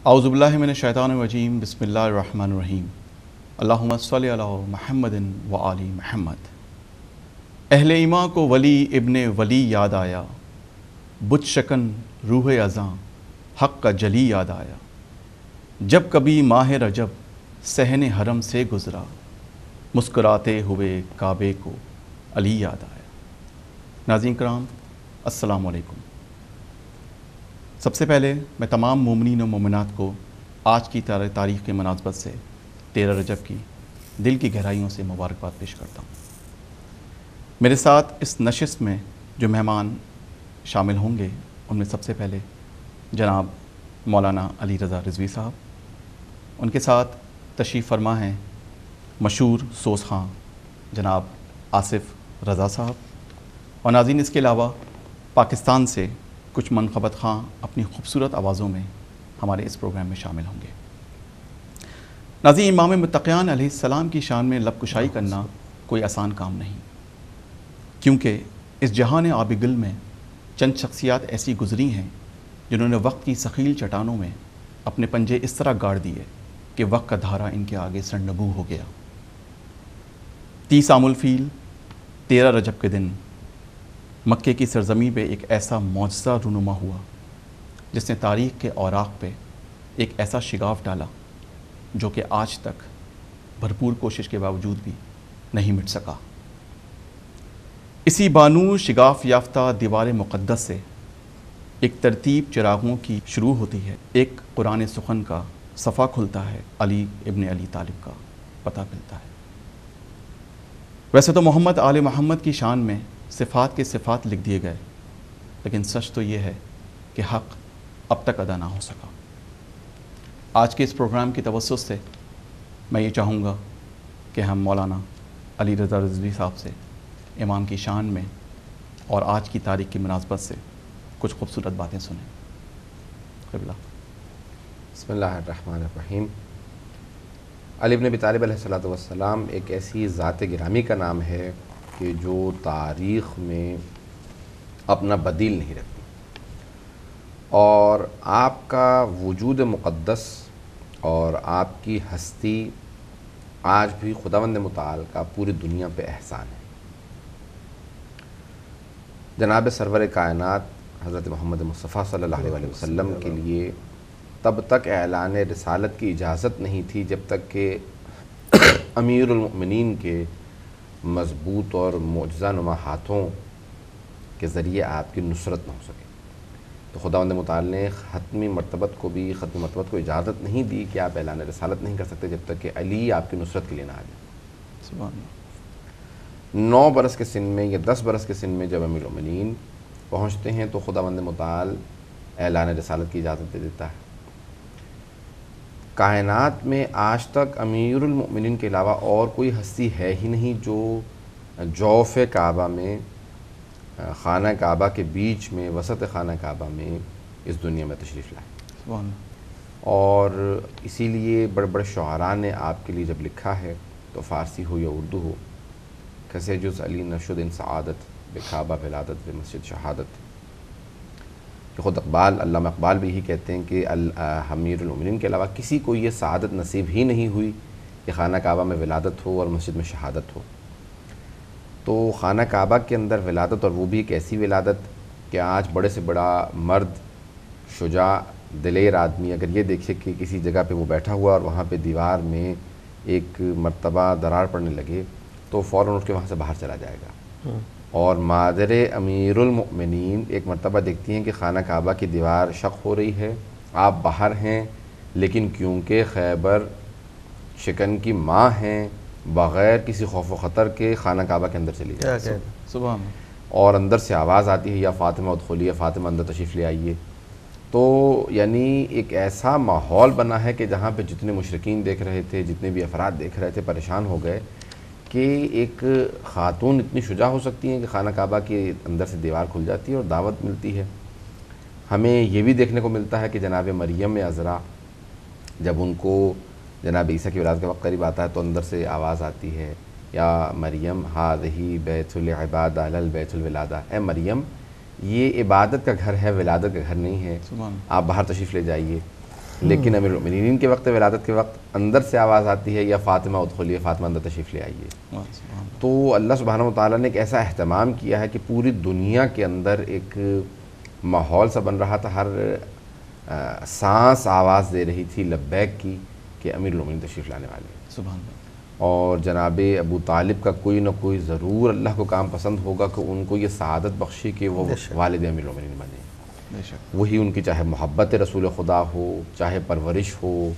اعوذ باللہ من الشیطان الرجیم بسم اللہ الرحمن الرحیم اللہم صلی علی محمد و آل محمد۔ اہل ایمان کو ولی ابن ولی یاد آیا، بت شکن روح ازاں حق کا جلی یاد آیا، جب کبھی ماہ رجب صحن حرم سے گزرا، مسکراتے ہوئے کعبے کو علی یاد آیا۔ ناظرین کرام السلام علیکم۔ سب سے پہلے میں تمام مومنین و مومنات کو آج کی تاریخ کے مناسبت سے 13 رجب کی دل کی گہرائیوں سے مبارکباد پیش کرتا ہوں۔ میرے ساتھ اس نشست میں جو مہمان شامل ہوں گے ان میں سب سے پہلے جناب مولانا علی رضا رضوی صاحب، ان کے ساتھ تشریف فرما ہیں مشہور سوز خاں جناب آصف رضا صاحب، اور ناظرین اس کے علاوہ پاکستان سے کچھ منقبت خاں اپنی خوبصورت آوازوں میں ہمارے اس پروگرام میں شامل ہوں گے۔ ناظرین، امام متقیان علیہ السلام کی شان میں لب کشائی کرنا کوئی آسان کام نہیں، کیونکہ اس جہان آب گل میں چند شخصیات ایسی گزری ہیں جنہوں نے وقت کی ثقیل چٹانوں میں اپنے پنجے اس طرح گاڑ دیے کہ وقت کا دھارا ان کے آگے سرنگوں ہو گیا۔ 30 عام الفیل 13 رجب کے دن مکے کی سرزمین پہ ایک ایسا معجزہ رونما ہوا جس نے تاریخ کے اوراق پہ ایک ایسا شگاف ڈالا جو کہ آج تک بھرپور کوشش کے باوجود بھی نہیں مٹ سکا۔ اسی بانو شگاف یافتہ دیوار مقدس سے ایک ترتیب چراغوں کی شروع ہوتی ہے، ایک قرآن سخن کا صفحہ کھلتا ہے، علی ابن علی طالب کا پتہ ملتا ہے۔ ویسے تو محمد آل محمد کی شان میں صفات کے صفات لکھ دیے گئے، لیکن سچ تو یہ ہے کہ حق اب تک ادا نہ ہو سکا۔ آج کے اس پروگرام کی توسط سے میں یہ چاہوں گا کہ ہم مولانا علی رضا رضوی صاحب سے امام کی شان میں اور آج کی تاریخ کی مناسبت سے کچھ خوبصورت باتیں سنیں۔ قبلہ۔ بسم اللہ الرحمن الرحیم۔ علی ابن ابی طالب علیہ السلام ایک ایسی ذات گرامی کا نام ہے کہ جو تاریخ میں اپنا بدیل نہیں رکھتی، اور آپ کا وجود مقدس اور آپ کی ہستی آج بھی خداوند متعال کا پوری دنیا پہ احسان ہے۔ جناب سرور کائنات حضرت محمد مصطفیٰ صلی اللہ علیہ وسلم کے لیے تب تک اعلان رسالت کی اجازت نہیں تھی جب تک کہ امیر المؤمنین کے مضبوط اور معجزہ نما ہاتھوں کے ذریعے آپ کی نصرت نہ ہو سکے۔ تو خداوند متعال نے ختمی مرتبت کو اجازت نہیں دی کہ آپ اعلان رسالت نہیں کر سکتے جب تک کہ علی آپ کی نصرت کے لیے نہ آ جائے۔ سبحان اللہ۔ 9 برس کے سن میں یا 10 برس کے سن میں جب امیر المؤمنین پہنچتے ہیں تو خداوند متعال اعلان رسالت کی اجازت دے دیتا ہے۔ کائنات میں آج تک امیر المؤمنین کے علاوہ اور کوئی ہستی ہے ہی نہیں جو جوف کعبہ میں، خانہ کعبہ کے بیچ میں، وسط خانہ کعبہ میں اس دنیا میں تشریف لائے۔ سبحان اللہ۔ اور اسی لیے بڑے بڑے شعراء نے آپ کے لیے جب لکھا ہے تو فارسی ہو یا اردو ہو، کسے جز علی نشد ان سعادت بے کعبہ ولادت بے مسجد شہادت، کہ خود اقبال، علامہ اقبال بھی یہی کہتے ہیں کہ امیر المؤمنین کے علاوہ کسی کو یہ سعادت نصیب ہی نہیں ہوئی کہ خانہ کعبہ میں ولادت ہو اور مسجد میں شہادت ہو۔ تو خانہ کعبہ کے اندر ولادت، اور وہ بھی ایک ایسی ولادت کہ آج بڑے سے بڑا مرد، شجاع، دلیر آدمی اگر یہ دیکھے کہ کسی جگہ پہ وہ بیٹھا ہوا اور وہاں پہ دیوار میں ایک مرتبہ درار پڑنے لگے تو فوراً اٹھ کے وہاں سے باہر چلا جائے گا۔ اور مادر امیر المؤمنین ایک مرتبہ دیکھتی ہیں کہ خانہ کعبہ کی دیوار شق ہو رہی ہے، آپ باہر ہیں، لیکن کیونکہ خیبر شکن کی ماں ہیں، بغیر کسی خوف و خطر کے خانہ کعبہ کے اندر چلی جاتی ہیں۔ سبحان اللہ۔ اور اندر سے آواز آتی ہے یا فاطمہ ادخلی، فاطمہ اندر تشریف لے آئیے۔ تو یعنی ایک ایسا ماحول بنا ہے کہ جہاں پہ جتنے مشرکین دیکھ رہے تھے، جتنے بھی افراد دیکھ رہے تھے، پریشان ہو گئے کہ ایک خاتون اتنی شجاع ہو سکتی ہیں کہ خانہ کعبہ کے اندر سے دیوار کھل جاتی ہے اور دعوت ملتی ہے۔ ہمیں یہ بھی دیکھنے کو ملتا ہے کہ جناب مریم عذرا جب ان کو جناب عیسیٰ کی ولادت کا وقت قریب آتا ہے تو اندر سے آواز آتی ہے، یا مریم ہذہ بیت العبادہ علی بیت الولادہ، اے مریم یہ عبادت کا گھر ہے، ولادت کا گھر نہیں ہے، آپ باہر تشریف لے جائیے۔ لیکن امیر المؤمنین کے وقت ولادت کے وقت اندر سے آواز آتی ہے یا فاطمہ ادخلیے، فاطمہ اندر تشریف لے آئیے۔ تو اللہ سبحانہ و تعالیٰ نے ایک ایسا اہتمام کیا ہے کہ پوری دنیا کے اندر ایک ماحول سا بن رہا تھا، ہر سانس آواز دے رہی تھی لبیک کی کہ امیر المؤمنین تشریف لانے والے ہیں۔ سبحان اللہ۔ اور جناب ابو طالب کا کوئی نہ کوئی ضرور اللہ کو کام پسند ہوگا کہ ان کو یہ سعادت بخشی کہ وہ والد امیر المؤمنین بنے۔ بے شک۔ وہی ان کی چاہے محبت رسول خدا ہو، چاہے پرورش ہو،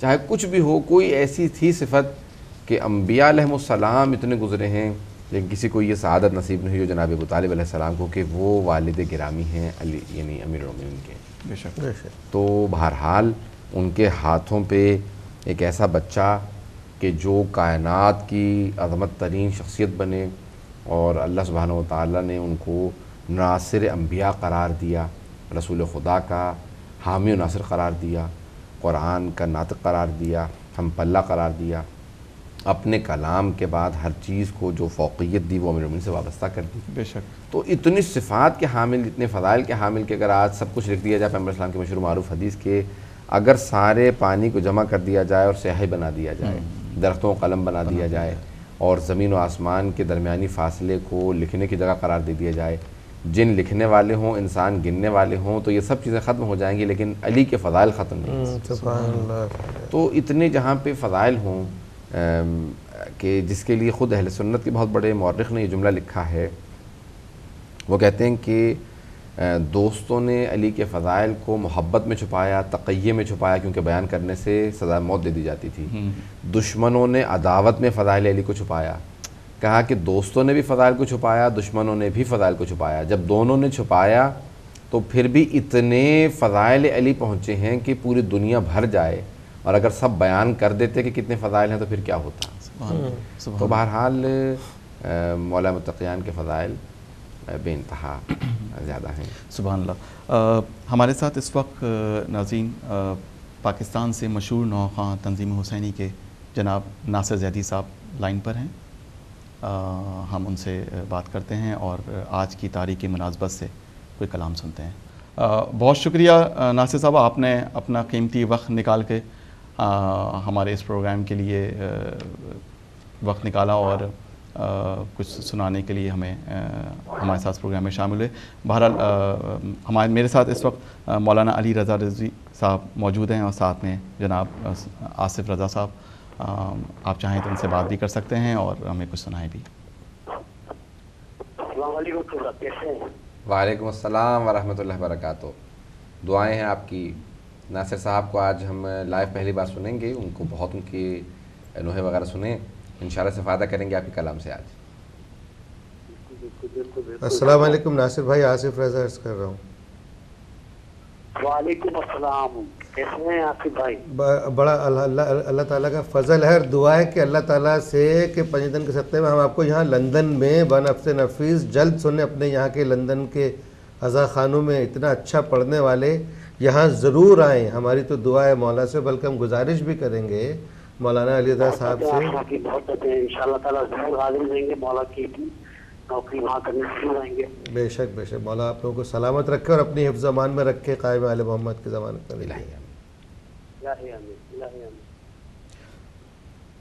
چاہے کچھ بھی ہو، کوئی ایسی تھی صفت کہ انبیاء علیہ السلام اتنے گزرے ہیں لیکن کسی کو یہ سعادت نصیب نہیں ہوئی جو جناب ابو طالب علیہ السلام کو کہ وہ والد گرامی ہیں علی یعنی امیر المؤمنین کے۔ بے شک۔ تو بہرحال ان کے ہاتھوں پہ ایک ایسا بچہ کہ جو کائنات کی عظمت ترین شخصیت بنے، اور اللہ سبحانہ و تعالیٰ نے ان کو ناصر انبیاء قرار دیا، رسول خدا کا حامی و ناصر قرار دیا، قرآن کا ناطق قرار دیا، ہم پلہ قرار دیا، اپنے کلام کے بعد ہر چیز کو جو فوقیت دی وہ امیر المؤمنین سے وابستہ کر دی۔ بے شک۔ تو اتنی صفات کے حامل، اتنے فضائل کے حامل کہ اگر آج سب کچھ لکھ دیا جائے پیغمبر اسلام کے مشہور معروف حدیث کے، اگر سارے پانی کو جمع کر دیا جائے اور سیاہی بنا دیا جائے، درختوں کو قلم بنا دیا جائے، اور زمین و آسمان کے درمیانی فاصلے کو لکھنے کی جگہ قرار دے دیا جائے، جن لکھنے والے ہوں، انسان گننے والے ہوں، تو یہ سب چیزیں ختم ہو جائیں گی لیکن علی کے فضائل ختم نہیں ہیں۔ سبحان اللہ۔ تو اتنے جہاں پہ فضائل ہوں کہ جس کے لیے خود اہل سنت کے بہت بڑے مورخ نے یہ جملہ لکھا ہے، وہ کہتے ہیں کہ دوستوں نے علی کے فضائل کو محبت میں چھپایا، تقیہ میں چھپایا کیونکہ بیان کرنے سے سزا موت دے دی جاتی تھی۔ دشمنوں نے عداوت میں فضائل علی کو چھپایا، کہا کہ دوستوں نے بھی فضائل کو چھپایا، دشمنوں نے بھی فضائل کو چھپایا۔ جب دونوں نے چھپایا تو پھر بھی اتنے فضائل علی پہنچے ہیں کہ پوری دنیا بھر جائے، اور اگر سب بیان کر دیتے کہ کتنے فضائل ہیں تو پھر کیا ہوتا۔ تو بہرحال مولا متقیان کے فضائل بے انتہا زیادہ ہیں۔ سبحان اللہ۔ ہمارے ساتھ اس وقت ناظرین پاکستان سے مشہور نوخواں تنظیم حسینی کے جناب ناصر زیدی صاحب لائن پر ہیں، ہم ان سے بات کرتے ہیں اور آج کی تاریخ کی مناسبت سے کوئی کلام سنتے ہیں۔ بہت شکریہ ناصر صاحب، آپ نے اپنا قیمتی وقت نکال کے ہمارے اس پروگرام کے لیے وقت نکالا اور کچھ سنانے کے لیے ہمیں ہمارے ساتھ پروگرام میں شامل ہوئے۔ بہرحال میرے ساتھ اس وقت مولانا علی رضا رضوی صاحب موجود ہیں اور ساتھ میں جناب آصف رضا صاحب، آپ چاہیں تو ان سے بات بھی کر سکتے ہیں اور ہمیں کچھ سنائیں بھی۔ السلام علیکم، کیسے ہیں؟ وعلیکم السلام ورحمۃ اللہ وبرکاتہ، دعائیں ہیں آپ کی۔ ناصر صاحب کو آج ہم لائیو پہلی بار سنیں گے، ان کو بہت ان کی نوحے وغیرہ سنیں، انشاءاللہ استفادہ کریں گے آپ کے کلام سے آج۔ السلام علیکم ناصر بھائی، آصف رضا عرض کر رہا ہوں۔ وعلیکم السلام، کیسے ہیں آصف بھائی؟ بڑا اللہ تعالیٰ کا فضل ہے اور دعا ہے کہ اللہ تعالیٰ سے کہ پنجتن کے سطح میں ہم آپ کو یہاں لندن میں بنفس نفیس جلد سنیں، اپنے یہاں کے لندن کے عزا خانوں میں اتنا اچھا پڑھنے والے یہاں ضرور آئیں۔ ہماری تو دعا ہے مولا سے، بلکہ ہم گزارش بھی کریں گے مولانا علی رضا صاحب سے۔ بہت ان شاء اللہ تعالیٰ ضرور حاضر رہیں گے، مولا کی نوکری وہاں کرنے ضرور آئیں گے۔ بے شک بے شک، مولا آپ لوگوں کو سلامت رکھے اور اپنی حفظ امان میں رکھے، قائم آل محمد کی ضمانت میں رکھے۔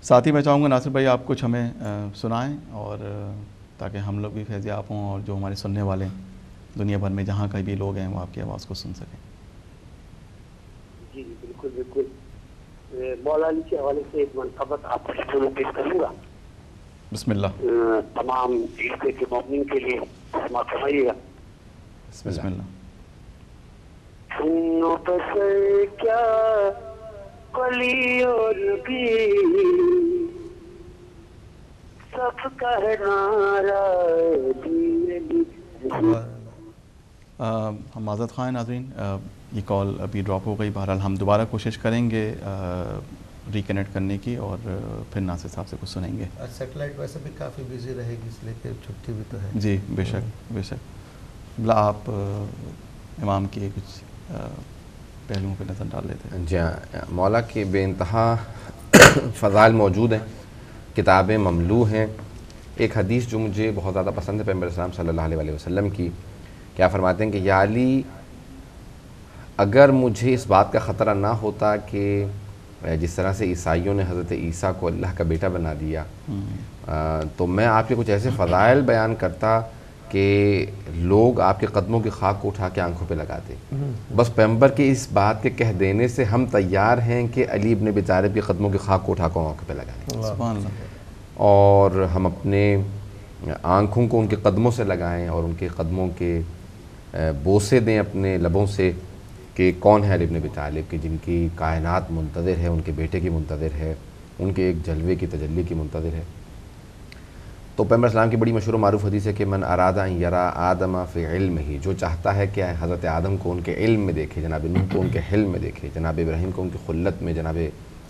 ساتھ ہی میں چاہوں گا ناصر بھائی آپ کچھ ہمیں سنائیں، اور تاکہ ہم لوگ بھی فیضیاب ہوں اور جو ہمارے سننے والے ہیں دنیا بھر میں جہاں کہیں بھی لوگ ہیں وہ آپ کی آواز کو سن سکیں۔ جی جی بالکل بالکل، مولا علی کے حوالے سے ایک منقبت آپ کو پیش کروں گا۔ بسم اللہ۔ تمام علاقے کے مومنین کے لیے سماعت فرمائیے گا۔ بسم اللہ۔ سنو بسر کیا ولی اور نبی، سب کا ہے نعرہ دین علی۔ ہم معذرت خواہ ہیں ناظرین، یہ کال ابھی ڈراپ ہو گئی، بہرحال ہم دوبارہ کوشش کریں گے ریکنیکٹ کرنے کی اور پھر ناصر صاحب سے کچھ سنیں گے۔ سیٹلائٹ ویسے بھی کافی بیزی رہے گی اس لیے کہ چھٹی بھی تو ہے۔ جی بے شک بے شک، بلا آپ امام کے کچھ پہلوؤں پہ نظر ڈال لیتے ہیں۔ جی ہاں، مولا کے بے انتہا فضائل موجود ہیں، کتابیں مملو ہیں۔ ایک حدیث جو مجھے بہت زیادہ پسند ہے پیغمبر اسلام صلی اللہ علیہ وسلم کی، کیا فرماتے ہیں کہ یا علی اگر مجھے اس بات کا خطرہ نہ ہوتا کہ جس طرح سے عیسائیوں نے حضرت عیسیٰ کو اللہ کا بیٹا بنا دیا، تو میں آپ کے کچھ ایسے فضائل بیان کرتا کہ لوگ آپ کے قدموں کی خاک کو اٹھا کے آنکھوں پہ لگاتے. بس پیغمبر کے اس بات کے کہہ دینے سے ہم تیار ہیں کہ علی ابن ابی طالب کے قدموں کی خاک کو اٹھا کر آنکھوں پہ لگائیں، سبحان اللہ. اور ہم اپنے آنکھوں کو ان کے قدموں سے لگائیں اور ان کے قدموں کے بوسے دیں اپنے لبوں سے کہ کون ہے علی ابن ابی طالب، کہ جن کی کائنات منتظر ہے، ان کے بیٹے کی منتظر ہے، ان کے ایک جلوے کی تجلی کی منتظر ہے. تو پیغمبر اسلام کی بڑی مشہور و معروف حدیث ہے کہ من اراد ان یرا آدم فی علمہ، جو چاہتا ہے کہ حضرت آدم کو ان کے علم میں دیکھے، جناب نوح کو ان کے حلم میں دیکھے، جناب ابراہیم کو ان کی خلت میں، جناب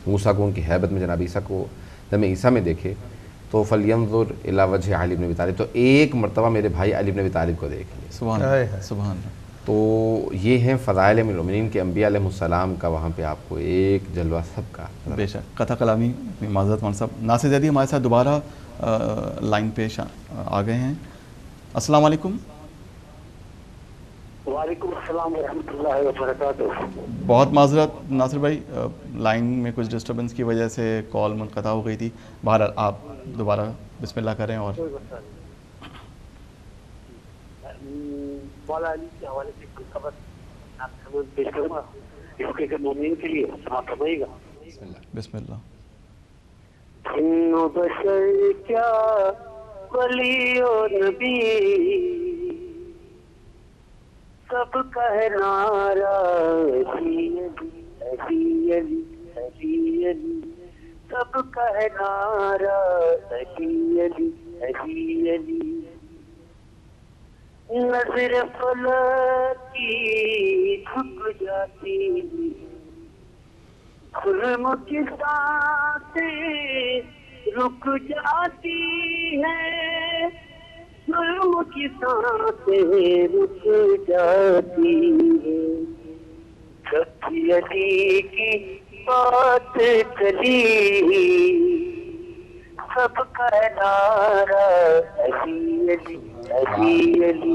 موسیٰ کو ان کی ہیبت میں، جناب عیسیٰ کو دم عیسیٰ میں دیکھے، تو فلینظر الی وجہ علی ابن ابی طالب، تو ایک مرتبہ میرے بھائی علی ابن ابی طالب کو دیکھ لیں. سبحان اللہ. سبحان اللہ. تو یہ ہیں فضائل امیر المومنین کے انبیاء علیہ السلام کا، وہاں پہ آپ کو ایک جلوہ سب کا. بے شک. قطع کلامی معذرت مولانا صاحب. ناصر زیدی ہمارے ساتھ دوبارہ لائن پہ آ گئے ہیں. السلام علیکم. وعلیکم السلام ورحمۃ اللہ وبرکاتہ. بہت معذرت ناصر بھائی، لائن میں کچھ ڈسٹربنس کی وجہ سے کال منقطع ہو گئی تھی. بہرحال آپ دوبارہ بسم اللہ کریں. اور مولا علی کے حوالے سے کوئی خبر آپ سمجھ پیش کروں گا اس کے مومنین کے لیے سماعت فرمائیے گا. بسم اللہ. جن و بشر کیا ولی و نبی سب کا ہے نعرہ علی علی علی علی علی، سب کا ہے نعرہ علی علی علی علی. نظر فلک کی جھک جاتی، ظلم کی سانسیں رک جاتی ہے، ظلم کی سانسیں رک جاتی ہے. کبھی علی کی بات چلی، سب کا نعرہ علی علی علی علی.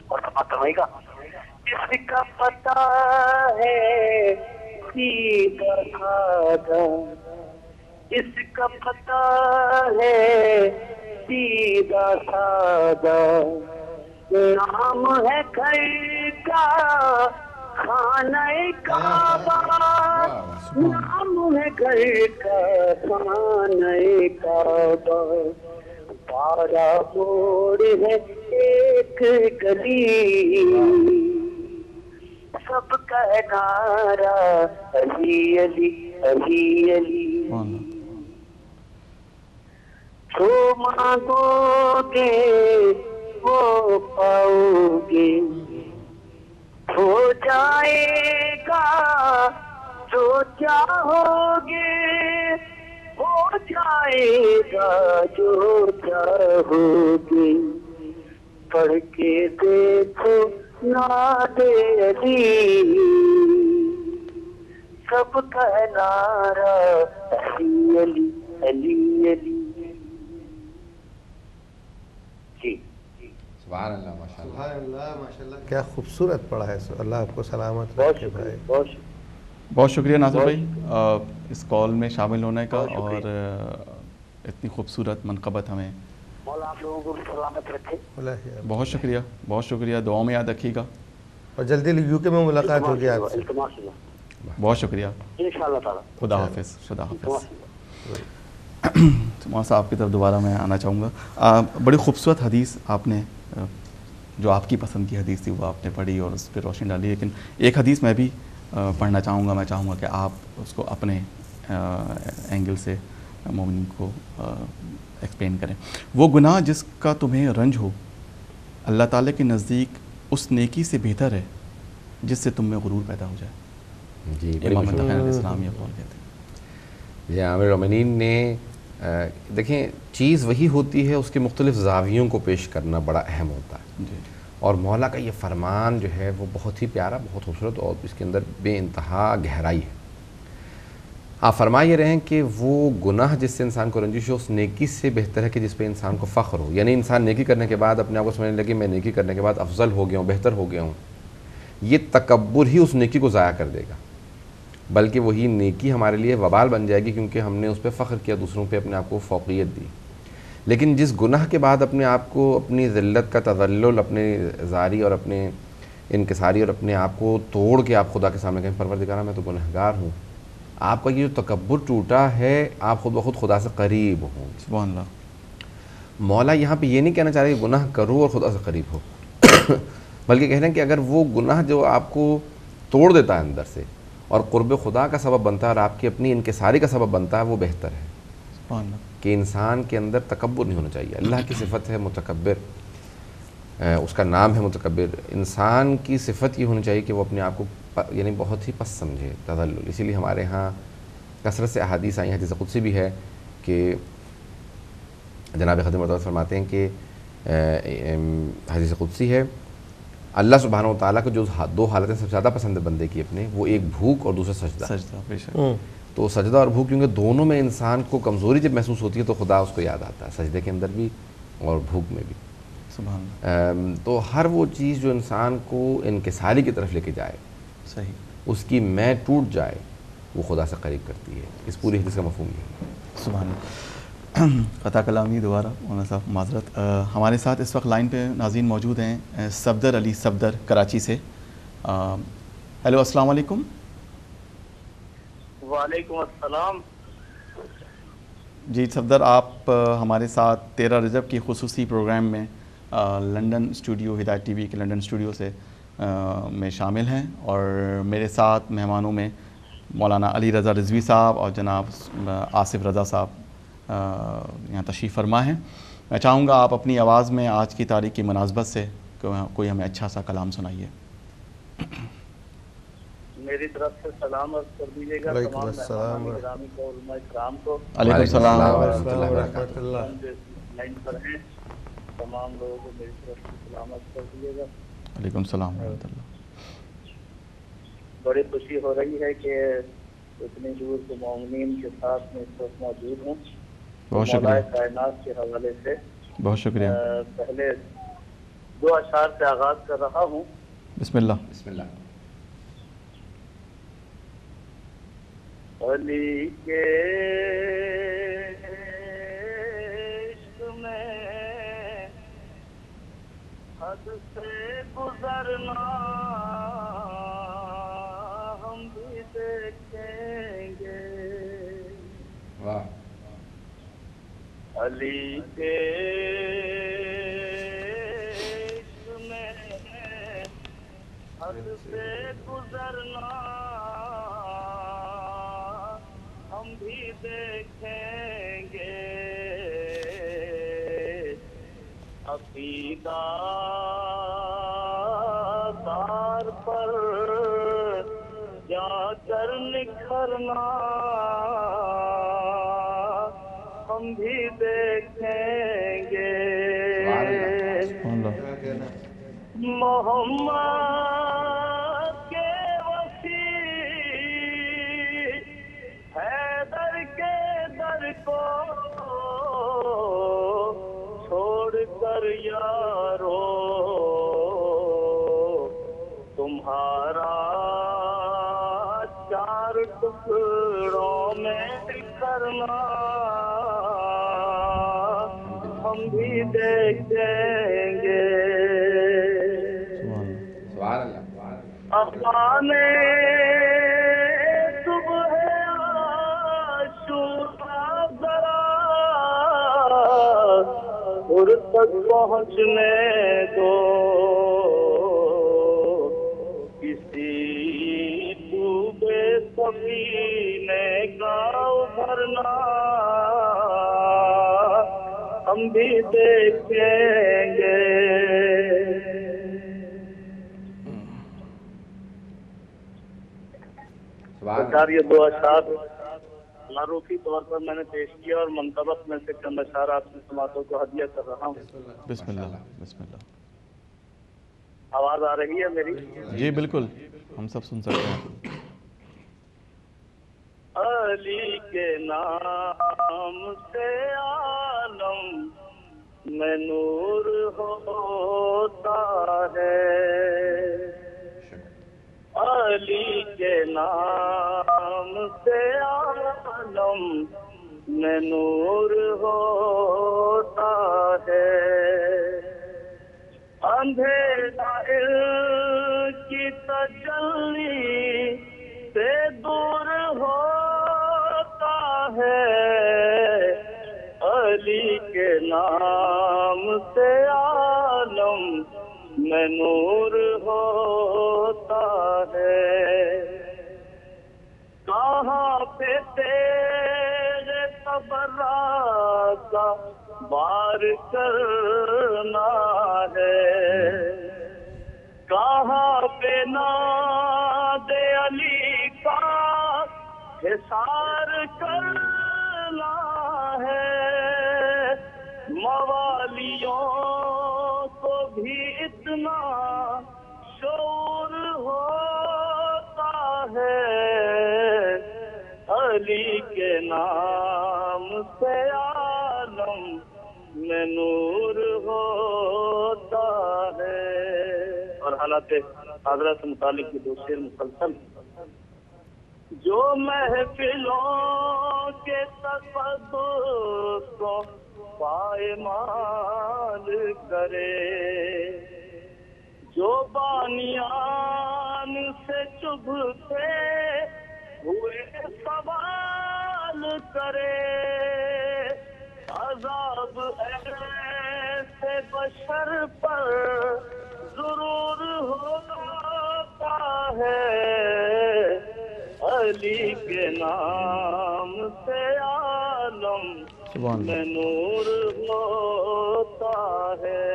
اور سماعت گا. جس کا پتہ ہے سیدھا سادہ، جس کا پتہ ہے سیدھا سادہ، نام ہے گھر کا خانہ کعبہ، نام ہے گھر کا خانہ کعبہ. 12 موڑ ہے ایک گلی، سب کا نعرہ علی علی علی علی. جو مانگو گے وہ پاؤ گے، ہو جائے گا جو چاہو گے، ہو جائے گا جو چاہو گے. پڑھ کے دیکھو نعت علی، سب کا نعرہ علی علی علی علی. جی سبحان اللہ، ماشاء اللہ. سبحان اللہ، ماشاءاللہ. کیا خوبصورت پڑھا ہے. اللہ آپ کو سلامت بہت رکھے شکریہ، بھائی. بہت شکریہ. بہت شکریہ ناصر بھائی اس کال میں شامل ہونے کا، بہت اور شکریہ. اتنی خوبصورت منقبت ہمیں. مولا آپ لوگوں کو بھی سلامت رکھے. بہت شکریہ، بہت شکریہ. دعاؤں میں یاد رکھیے گا. اور جلدی یو کے میں ملاقات ہوگی آپ سے. التماس اللہ. بہت شکریہ. انشاءاللہ تعالی. خدا حافظ. خدا حافظ. التماس اللہ. مولانا صاحب کی طرف دوبارہ میں آنا چاہوں گا. بڑی خوبصورت حدیث آپ نے، جو آپ کی پسند کی حدیث تھی وہ آپ نے پڑھی اور اس پہ روشنی ڈالی. لیکن ایک حدیث میں بھی پڑھنا چاہوں گا. میں چاہوں گا کہ آپ اس کو اپنے اینگل سے مومنین کو ایکسپلین کریں. وہ گناہ جس کا تمہیں رنج ہو اللہ تعالیٰ کے نزدیک اس نیکی سے بہتر ہے جس سے تم میں غرور پیدا ہو جائے. جی، امام منتخب علیہ السلام یہ قول کہتے ہیں. جی، عامر المومنین نے دیکھیں چیز وہی ہوتی ہے، اس کے مختلف زاویوں کو پیش کرنا بڑا اہم ہوتا ہے. جی. اور مولا کا یہ فرمان جو ہے وہ بہت ہی پیارا، بہت خوبصورت، اور اس کے اندر بے انتہا گہرائی ہے. آپ فرما یہ رہے ہیں کہ وہ گناہ جس سے انسان کو رنجش ہو اس نیکی سے بہتر ہے کہ جس پہ انسان کو فخر ہو. یعنی انسان نیکی کرنے کے بعد اپنے آپ کو سمجھنے لگے میں نیکی کرنے کے بعد افضل ہو گیا ہوں، بہتر ہو گیا ہوں. یہ تکبر ہی اس نیکی کو ضائع کر دے گا، بلکہ وہی نیکی ہمارے لیے وبال بن جائے گی، کیونکہ ہم نے اس پہ فخر کیا، دوسروں پہ اپنے آپ کو فوقیت دی۔ لیکن جس گناہ کے بعد اپنے آپ کو اپنی ذلت کا تذلل، اپنے زاری اور اپنے انکساری اور اپنے آپ کو توڑ کے آپ خدا کے سامنے کہیں پروردگارہ میں تو گنہگار ہوں، آپ کا یہ جو تکبر ٹوٹا ہے، آپ خود بخود خدا سے قریب ہوں۔ سبحان اللہ۔ مولا یہاں پہ یہ نہیں کہنا چاہ رہے کہ گناہ کرو اور خدا سے قریب ہو، بلکہ کہہ رہے ہیں کہ اگر وہ گناہ جو آپ کو توڑ دیتا ہے اندر سے اور قرب خدا کا سبب بنتا ہے اور آپ کی اپنی انکساری کا سبب بنتا ہے، وہ بہتر ہے سبحان اللہ۔ کہ انسان کے اندر تکبر نہیں ہونا چاہیے۔ اللہ کی صفت ہے متکبر، اس کا نام ہے متکبر۔ انسان کی صفت یہ ہونی چاہیے کہ وہ اپنے آپ کو یعنی بہت ہی پست سمجھے، تذلل۔ اسی لیے ہمارے ہاں کثرت سے احادیث آئی ہیں، حدیث قدسی بھی ہے کہ جناب خادم مرتضیٰ فرماتے ہیں کہ حدیث قدسی ہے، اللہ سبحانہ و تعالیٰ کو جو دو حالتیں سب سے زیادہ پسند ہے بندے کی اپنے، وہ ایک بھوک اور دوسرا سجدہ۔ سجدہ، بے شک۔ تو سجدہ اور بھوک، کیونکہ دونوں میں انسان کو کمزوری جب محسوس ہوتی ہے تو خدا اس کو یاد آتا ہے، سجدے کے اندر بھی اور بھوک میں بھی۔ سبحان اللہ۔ تو ہر وہ چیز جو انسان کو انکساری کی طرف لے کے جائے، صحیح۔ اس کی میں ٹوٹ جائے، وہ خدا سے قریب کرتی ہے۔ اس پوری حدیث کا مفہوم یہ ہے۔ سبحان اللہ۔ قطع کلامی دوبارہ مولانا صاحب معذرت۔ ہمارے ساتھ اس وقت لائن پہ ناظرین موجود ہیں صفدر علی صفدر کراچی سے۔ ہیلو، السلام علیکم۔ وعلیکم السلام۔ جی صفدر، آپ ہمارے ساتھ 13 رجب کی خصوصی پروگرام میں لنڈن اسٹوڈیو، ہدایت ٹی وی کے لنڈن اسٹوڈیو سے میں شامل ہیں، اور میرے ساتھ مہمانوں میں مولانا علی رضا رضوی صاحب اور جناب آصف رضا صاحب یہاں تشریف فرما ہیں۔ میں چاہوں گا آپ اپنی آواز میں آج کی تاریخ کی مناسبت سے کوئی ہمیں اچھا سا کلام سنائیے۔ میری طرف سے سلام عرض کر دیجیے گا تمام مہمانان گرامی کو، علماء کرام کو۔ علیکم السلام ورحمۃ اللہ وبرکاتہ۔ لائن پر ہیں تمام لوگوں کو میری طرف سے سلام عرض کر دیجیے گا۔ علیکم السلام ورحمۃ اللہ۔ بڑی خوشی ہو رہی ہے کہ اتنی دور کے مومنین کے ساتھ میں اس وقت موجود ہوں۔ بہت شکریہ، مولا کائنات کے حوالے سے بہت شکریہ۔ پہلے 2 اشعار سے آغاز کر رہا ہوں۔ بسم اللہ۔ بسم اللہ۔ علی کے عشق میں حد سے گزرنا ہم بھی دیکھیں گے، واہ۔ علی کے عشق میں حد سے گزرنا ہم بھی دیکھیں گے، عقیدہ دار پر جا کر نکھرنا ہم بھی دیکھیں گے، محمد کے وسیع حیدر کے در کو چھوڑ کر یارو تمہارا 4 ٹکڑوں میں بکھرنا ہم بھی دیکھیں گے، سبحان اللہ۔ افغانے صبح عاشورا ذرا دور تک پہنچنے دو، کسی ڈوبے سفینے کا ابھرنا ہم بھی دیکھیں گے۔ یہ 2 اشعار معروفی طور پر میں نے پیش کیا اور منتبت میں سے چند اشعار آپ کی سماعتوں کو ہدیہ کر رہا ہوں۔ بسم اللہ، بسم اللہ۔ آواز آ رہی ہے میری؟ جی بالکل، ہم سب سن سکتے ہیں۔ علی کے نام سے عالم میں نور ہوتا ہے، علی کے نام سے عالم میں نور ہوتا ہے، اندھیرا علم کی تجلی سے دور ہوتا ہے، علی کے نام سے عالم میں نور ہوتا ہے۔ کہاں پہ تیرے تبرات کا بار کرنا ہے، کہاں پہ ناد علی کا حصار کرنا ہے، موالیوں کو بھی اتنا شعور ہوتا ہے، علی کے نام سے عالم میں نور ہوتا ہے۔ اور حالات حضرت سے متعلق دو شعر مسلسل، جو محفلوں کے تقدس کو پائمال کرے، جو بانیان سے چبھتے ہوئے سوال کرے، عذاب ایسے بشر پر ضرور ہوتا ہے، علی کے نام سے عالم میں نور ہوتا ہے۔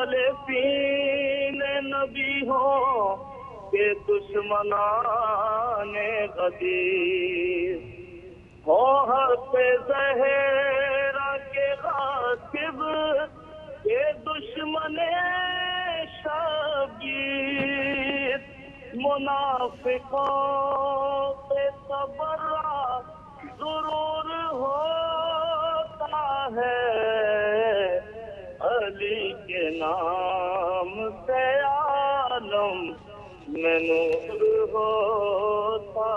مخالفین نبی ہوں کہ دشمنان غدیر، ہو حق زہرا کے غاصب کے دشمن شبیر، منافقوں پہ تبرہ ضرور ہوتا ہے، علی کے نام سے عالم میں نور ہوتا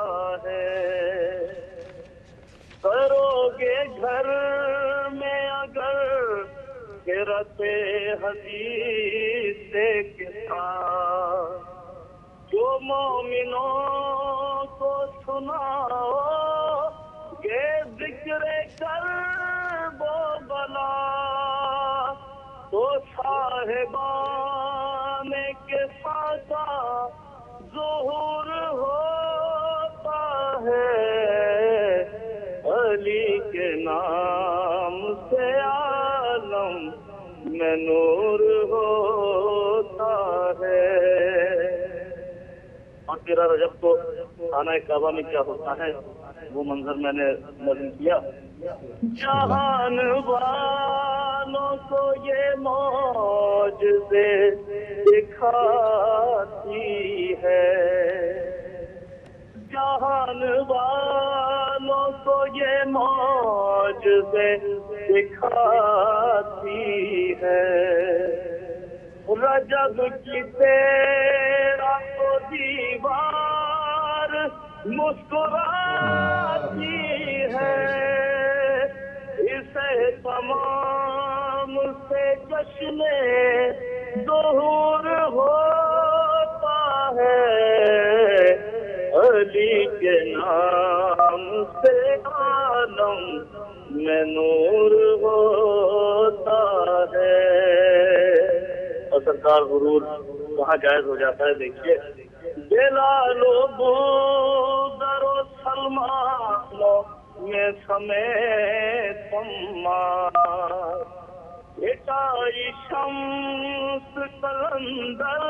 ہے۔ کرو گے گھر میں اگر قرأت حدیث کے ساتھ، جو مومنوں کو سناؤ یہ ذکر کرب و بلا، تو صاحبان کے ساتھ ظہور ہوتا ہے، علی کے نام سے عالم میں نور ہوتا ہے۔ اور 13 رجب کو خانہ کعبہ میں کیا ہوتا ہے وہ منظر میں نے نظم کیا۔ جہان والوں کو یہ معجزے دکھاتی ہے، جہان والوں کو یہ معجزے دکھاتی ہے، رجب کی 13 کو دیوار مسکراتی ہے، اسے تمام سے جشن ظہور ہوتا ہے، علی کے نام سے عالم میں نور ہوتا ہے۔ اور سرکار غرور کہاں جائز ہو جاتا ہے، دیکھیے، بلال و بودر و سلمانوں میں سمیت عمار، اٹائی شمس قلندر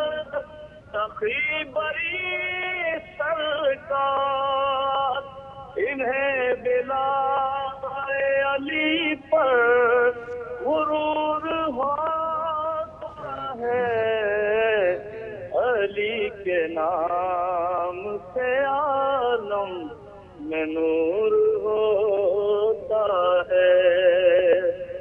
سخی بری سرکار، انہیں بلال علی پر غرور ہوتا ہے، علی کے نام سے عالم میں نور ہوتا ہے۔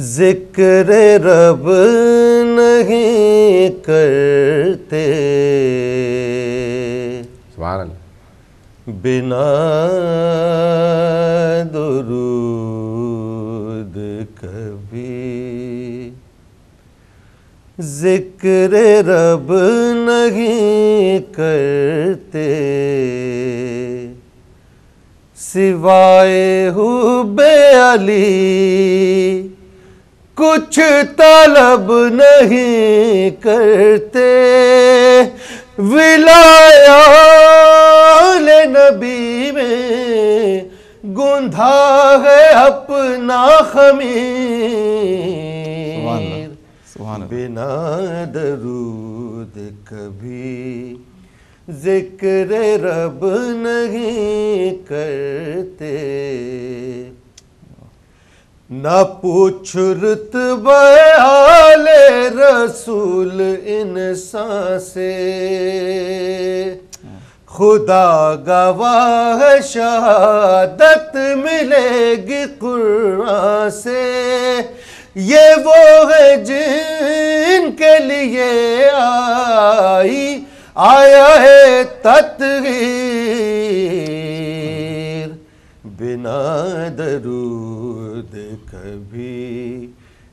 ذکر رب نہیں کرتے سبحان اللہ. بنا درود کبھی، ذکر رب نہیں کرتے سوائے حب علی، کچھ طلب نہیں کرتے ولایال نبی میں گندھا ہے اپنا خمیر، بنا درود کبھی ذکر رب نہیں کرتے، نہ پوچھ رتبہ آل رسول انسان سے، خدا گواہ شہادت ملے گی قرآن سے، یہ وہ ہے جن کے لیے آیا ہے تطہیر، بنا درود کبھی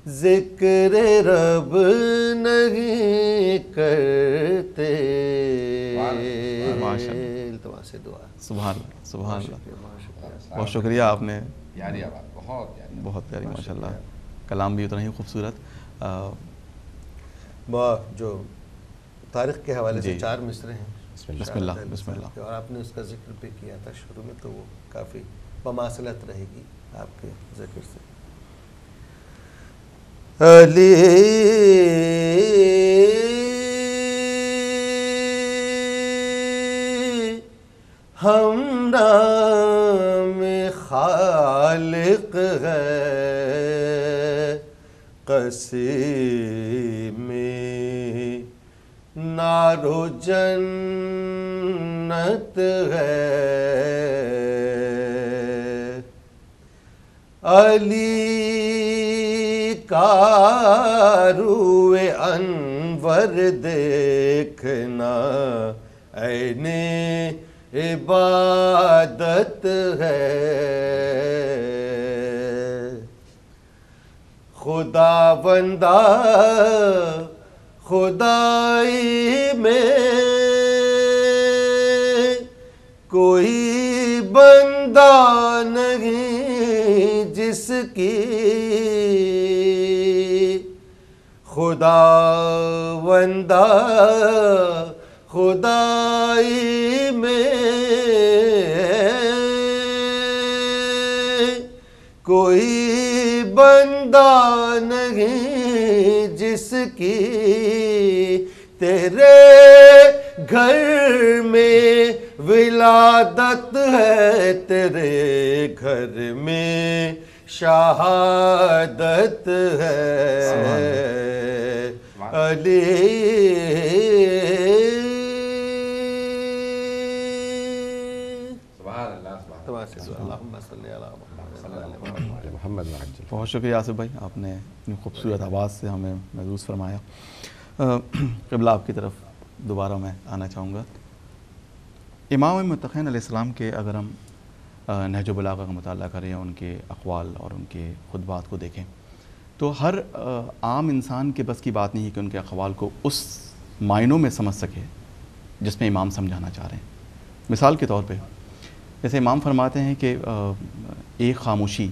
ذکر رب نہیں کرتے. التماس دعا. سبحان اللہ سبحان اللہ. بہت شکریہ، آپ نے پیاری آواز، بہت پیاری، بہت پیاری ماشاء اللہ. کلام بھی اتنا ہی خوبصورت. جو تاریخ کے حوالے سے جی. 4 مصرے ہیں بسم اللہ بسم اللہ. اور آپ نے اس کا ذکر بھی کیا تھا شروع میں، تو وہ کافی بماثلت رہے گی آپ کے ذکر سے. علی ہم نام خالق ہے، قسیم نار و جنت ہے، علی کا روئے انور دیکھنا عین عبادت ہے، خدا بندہ خدائی میں کوئی بندہ نہیں جس کی، خدا بندہ خدائی میں کوئی بندہ نہیں جس کی، تیرے گھر میں ولادت ہے، تیرے گھر میں شہادت ہے، علی محمد. بہت شکریہ آصف بھائی، آپ نے اتنی خوبصورت آواز سے ہمیں محظوظ فرمایا. قبلہ آپ کی طرف دوبارہ میں آنا چاہوں گا. امام متقین علیہ السلام کے اگر ہم نہج البلاغہ کا مطالعہ کریں، ان کے اقوال اور ان کے خطبات کو دیکھیں، تو ہر عام انسان کے بس کی بات نہیں ہے کہ ان کے اقوال کو اس معنوں میں سمجھ سکے جس میں امام سمجھانا چاہ رہے ہیں. مثال کے طور پہ جیسے امام فرماتے ہیں کہ ایک خاموشی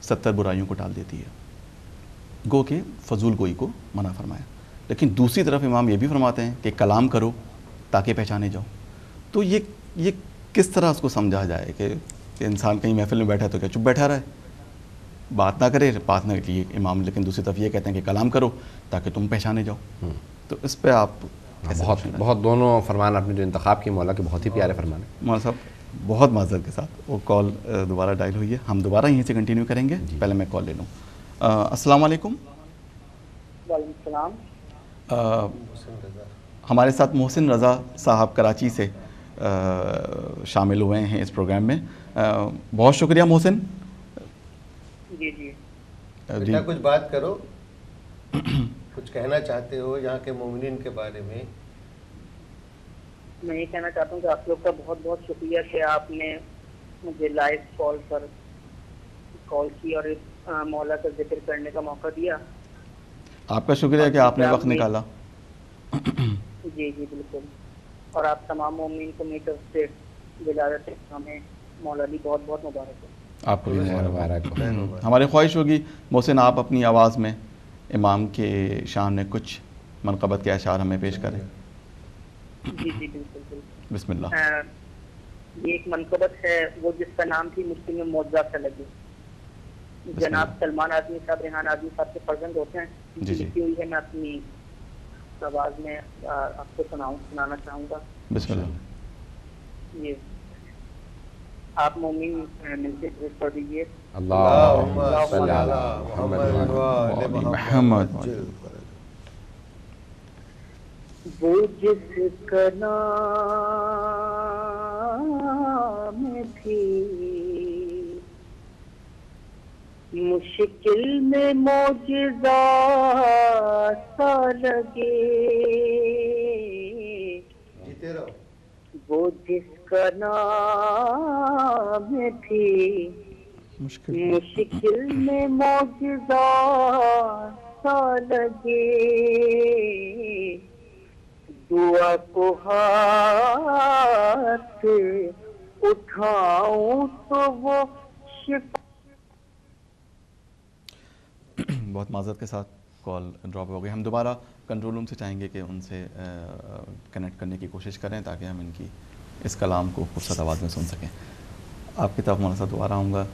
70 برائیوں کو ٹال دیتی ہے، گو کہ فضول گوئی کو منع فرمایا. لیکن دوسری طرف امام یہ بھی فرماتے ہیں کہ کلام کرو تاکہ پہچانے جاؤ. تو یہ کس طرح اس کو سمجھا جائے کہ انسان کہیں محفل میں بیٹھا ہے تو کیا چپ بیٹھا رہا ہے، بات نہ کرے، بات نہ کیے امام، لیکن دوسری طرف یہ کہتے ہیں کہ کلام کرو تاکہ تم پہچانے جاؤ. تو اس پہ آپ بہت دونوں فرمان آپ نے جو انتخاب کیے مولا کے بہت ہی پیارے فرمان ہیں. مولانا صاحب بہت معذرت کے ساتھ وہ کال دوبارہ ڈائل ہوئی ہے، ہم دوبارہ یہیں سے کنٹینیو کریں گے. پہلے میں کال لے لوں. السلام علیکم. وعلیکم السلام. ہمارے ساتھ محسن رضا صاحب کراچی سے شامل ہوئے ہیں اس پروگرام میں. بہت شکریہ محسن. جی جی. بیٹا کچھ بات کرو، کچھ کہنا چاہتے ہو یہاں کے مومنین کے بارے میں؟ میں یہ کہنا چاہتا ہوں کہ آپ لوگ کا بہت بہت شکریہ کہ آپ نے مجھے لائیو کال پر کال کی اور مولا کا ذکر کرنے کا موقع دیا. آپ کا شکریہ کہ آپ نے وقت نکالا. جی جی بالکل. اور آپ تمام مومنین کو میری طرف سے ولادت ہمیں مولا علی بہت بہت مبارک ہو. آپ کو بھی مبارک ہو. ہماری خواہش ہوگی محسن آپ اپنی آواز میں امام کے شان میں کچھ منقبت کے اشعار ہمیں پیش کریں. جی جی بالکل بالکل. بسم اللہ. یہ ایک منقبت ہے وہ جس کا نام تھی مشکل میں معجزہ سے لگی. جناب سلمان آدمی صاحب ریحان آدمی صاحب کے فرزند ہوتے ہیں. جی جی. لکھی ہوئی ہے، میں اپنی آواز میں آپ کو سنانا چاہوں گا. بسم اللہ. یہ آپ مومن مل کے درود پڑھ دیجیے. اللہم صلی علی محمد و آل محمد. وہ جس کا نام تھی مشکل میں معجزہ سا لگے، جیتے رہو. وہ جس کا نام تھی مشکل میں معجزہ سا لگے، دعا کو ہاتھ اٹھاؤں تو وہ شفا. بہت معذرت کے ساتھ کال ڈراپ ہو گئی. ہم دوبارہ کنٹرول روم سے چاہیں گے کہ ان سے کنیکٹ کرنے کی کوشش کریں تاکہ ہم ان کی اس کلام کو خوبصورت آواز میں سن سکیں. آپ کی طرف مولانا صاحب دوبارہ آؤں گا.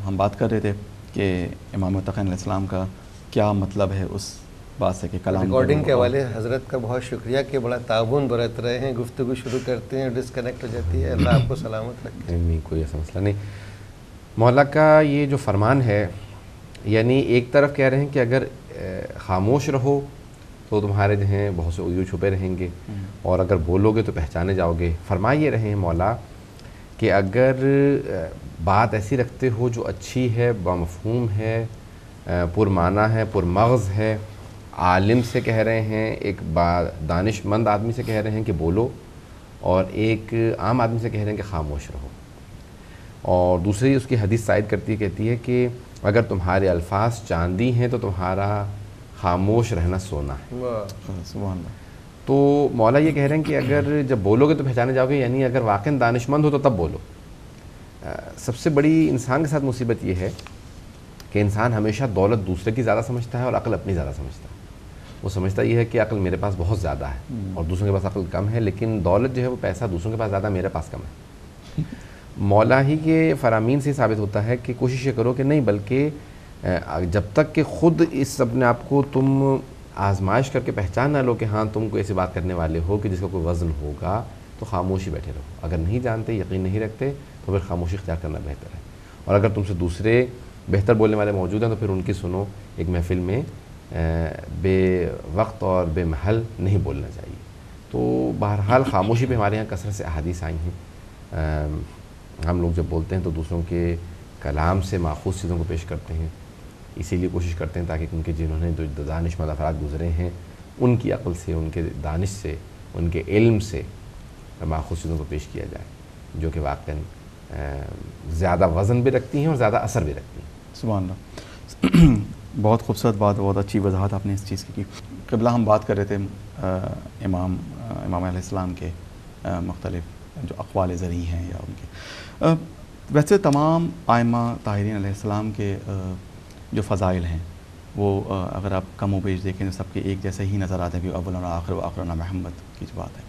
ہم بات کر رہے تھے کہ امام متقین علیہ السلام کا کیا مطلب ہے اس بات سے کہ کلام ریکارڈنگ کے حوالے حضرت کا بہت شکریہ کہ بڑا تعاون برت رہے ہیں. گفتگو شروع کرتے ہیں ڈسکنیکٹ ہو جاتی ہے. اللہ آپ کو سلامت رکھے. نہیں کوئی ایسا مسئلہ نہیں. مولا کا یہ جو فرمان ہے، یعنی ایک طرف کہہ رہے ہیں کہ اگر خاموش رہو تو تمہارے جو ہیں بہت سے عیوب چھپے رہیں گے، اور اگر بولو گے تو پہچانے جاؤ گے. فرمائے رہے ہیں مولا کہ اگر بات ایسی رکھتے ہو جو اچھی ہے، بامفہوم ہے، پرمعنی ہے، پرمغز ہے، عالم سے کہہ رہے ہیں، ایک دانش مند آدمی سے کہہ رہے ہیں کہ بولو، اور ایک عام آدمی سے کہہ رہے ہیں کہ خاموش رہو. اور دوسری اس کی حدیث سائد کہتی ہے کہ اگر تمہارے الفاظ چاندی ہیں تو تمہارا خاموش رہنا سونا ہے. سبحان اللہ. تو مولا یہ کہہ رہے ہیں کہ اگر جب بولو گے تو پہچانے جاؤ گے، یعنی اگر واقعاً دانش مند ہو تو تب بولو. سب سے بڑی انسان کے ساتھ مصیبت یہ ہے کہ انسان ہمیشہ دولت دوسرے کی زیادہ سمجھتا ہے اور عقل اپنی زیادہ سمجھتا ہے. وہ سمجھتا یہ ہے کہ عقل میرے پاس بہت زیادہ ہے اور دوسروں کے پاس عقل کم ہے، لیکن دولت جو ہے وہ پیسہ دوسروں کے پاس زیادہ، میرے پاس کم ہے. مولا ہی کے فرامین سے ثابت ہوتا ہے کہ کوشش یہ کرو کہ نہیں، بلکہ جب تک کہ خود اس اپنے آپ کو تم آزمائش کر کے پہچان نہ لو کہ ہاں تم کو ایسی بات کرنے والے ہو کہ جس کا کوئی وزن ہوگا، تو خاموشی بیٹھے رہو. اگر نہیں جانتے، یقین نہیں رکھتے، تو پھر خاموشی اختیار کرنا بہتر ہے. اور اگر تم سے دوسرے بہتر بولنے والے موجود ہیں تو پھر ان کی سنو. ایک محفل میں بے وقت اور بے محل نہیں بولنا چاہیے. تو بہرحال خاموشی پہ ہمارے یہاں کثرت سے احادیث آئی ہیں. ہم لوگ جب بولتے ہیں تو دوسروں کے کلام سے ماخوذ چیزوں کو پیش کرتے ہیں، اسی لیے کوشش کرتے ہیں تاکہ ان کے جنہوں نے جو دانش مند افراد گزرے ہیں ان کی عقل سے، ان کے دانش سے، ان کے علم سے ماخوذ چیزوں کو پیش کیا جائے، جو کہ واقعاً زیادہ وزن بھی رکھتی ہیں اور زیادہ اثر بھی رکھتی ہیں. سبحان اللہ. بہت خوبصورت بات، بہت اچھی وضاحت آپ نے اس چیز کی. قبلہ ہم بات کر رہے تھے امام علیہ السلام کے مختلف جو اقوال زرعی ہیں یا ان کے، ویسے تمام ائمہ طاہرین علیہ السلام کے جو فضائل ہیں وہ اگر آپ کم و بیش دیکھیں تو سب کے ایک جیسے ہی نظر آتے ہیں کہ اولنا آخر و آخرنا محمد کی جو بات ہے.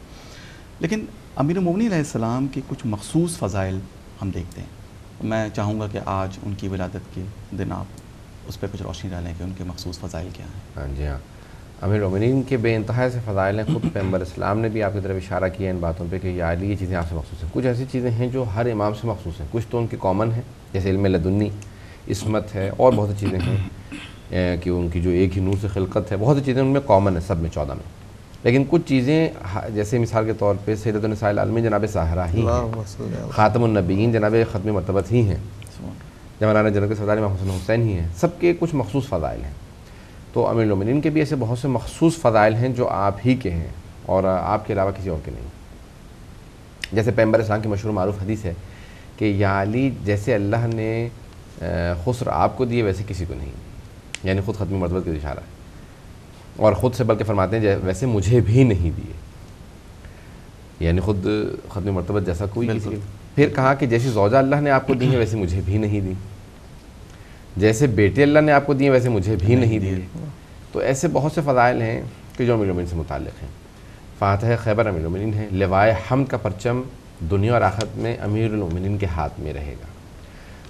لیکن امیر المومنین علیہ السلام کے کچھ مخصوص فضائل ہم دیکھتے ہیں. میں چاہوں گا کہ آج ان کی ولادت کے دن آپ اس پہ کچھ روشنی ڈالیں کہ ان کے مخصوص فضائل کیا ہیں. ہاں جی ہاں، امیر المومنین کے بے انتہا سے فضائل ہیں. خود پیغمبر اسلام نے بھی آپ کی طرف اشارہ کیا ان باتوں پہ کہ یا علی یہ چیزیں آپ سے مخصوص ہیں. کچھ ایسی چیزیں ہیں جو ہر امام سے مخصوص ہیں، کچھ تو ان کے کامن ہیں جیسے علم لدنی، عصمت ہے، اور بہت سی چیزیں ہیں کہ ان کی جو ایک ہی نور سے خلقت ہے. بہت سی چیزیں ان میں کامن ہیں سب میں 14 میں. لیکن کچھ چیزیں جیسے مثال کے طور پہ سیدۃ النساء العالمین جناب ساہرہ ہی ہیں، خاتم النبیین جناب ختم مرتبت ہی ہیں، مولانا جنت کے سردار امام حسن حسین ہی ہیں، سب کے کچھ مخصوص فضائل ہیں. تو امیر المومنین کے بھی ایسے بہت سے مخصوص فضائل ہیں جو آپ ہی کے ہیں اور آپ کے علاوہ کسی اور کے نہیں. جیسے پیغمبر اسلام کی مشہور معروف حدیث ہے کہ یا علی جیسے اللہ نے خسر آپ کو دیے ویسے کسی کو نہیں، یعنی خود ختم مرتبت کا اشارہ ہے، اور خود سے بلکہ فرماتے ہیں ویسے مجھے بھی نہیں دیے، یعنی خود ختم مرتبت جیسا کوئی کسی کو. پھر کہا کہ جیسی زوجہ اللہ نے آپ کو دی ہیں ویسے مجھے بھی نہیں دی، جیسے بیٹے اللہ نے آپ کو دیے ویسے مجھے بھی نہیں دیے. تو ایسے بہت سے فضائل ہیں کہ جو امیر المومنین سے متعلق ہیں. فاتح خیبر امیر المومنین ہیں، لوائے حمد کا پرچم دنیا اور آخرت میں امیر المومنین کے ہاتھ میں رہے گا.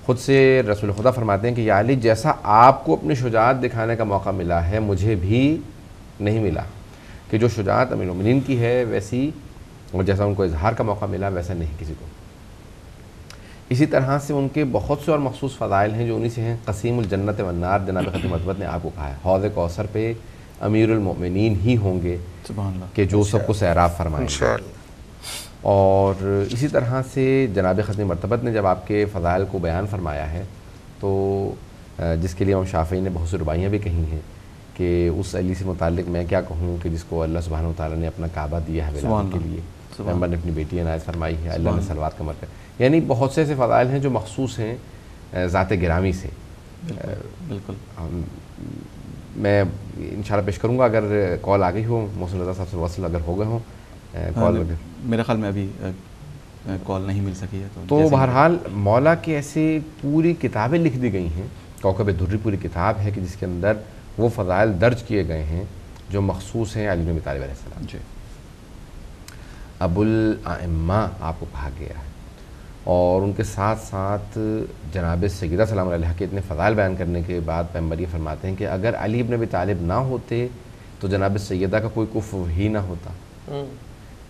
خود سے رسول خدا فرماتے ہیں کہ یا علی جیسا آپ کو اپنی شجاعت دکھانے کا موقع ملا ہے مجھے بھی نہیں ملا، کہ جو شجاعت امیر المومنین کی ہے ویسی، اور جیسا ان کو اظہار کا موقع ملا ویسا نہیں کسی کو. اسی طرح سے ان کے بہت سے اور مخصوص فضائل ہیں جو انہی سے ہیں. قسیم الجنت والنار جناب ختم مرتبت نے آپ کو کہا ہے، حوض کوثر پہ امیر المؤمنین ہی ہوں گے سبحان اللہ کہ جو سب کو سیراب فرمائیں گے. اور اسی طرح سے جناب ختم مرتبت نے جب آپ کے فضائل کو بیان فرمایا ہے تو جس کے لیے امام شافعی نے بہت سی رباعیاں بھی کہی ہیں کہ اس علی سے متعلق میں کیا کہوں کہ جس کو اللہ سبحانہ وتعالیٰ نے اپنا کعبہ دیا ہے ولادت کے لیے، پیغمبر نے اپنی بیٹی عنایت فرمائی ہے، اللہ نے صلوات کا مرکز. یعنی بہت سے ایسے فضائل ہیں جو مخصوص ہیں ذات گرامی سے. بالکل میں انشاءاللہ پیش کروں گا اگر کال آ گئی ہو، محسن رضا صاحب سے وصل اگر ہو گئے ہوں کال. میرے خیال میں ابھی کال نہیں مل سکی ہے. تو بہرحال مولا کی ایسی پوری کتابیں لکھ دی گئی ہیں، کوکب درری پوری کتاب ہے کہ جس کے اندر وہ فضائل درج کیے گئے ہیں جو مخصوص ہیں علی بن ابی طالب علیہ السلام. جی ابو الائمہ آپ کو کہا گیا ہے، اور ان کے ساتھ ساتھ جناب سیدہ سلام علیہ کے اتنے فضائل بیان کرنے کے بعد پیغمبر یہ فرماتے ہیں کہ اگر علی بن ابی طالب نہ ہوتے تو جناب سیدہ کا کوئی کفو ہی نہ ہوتا.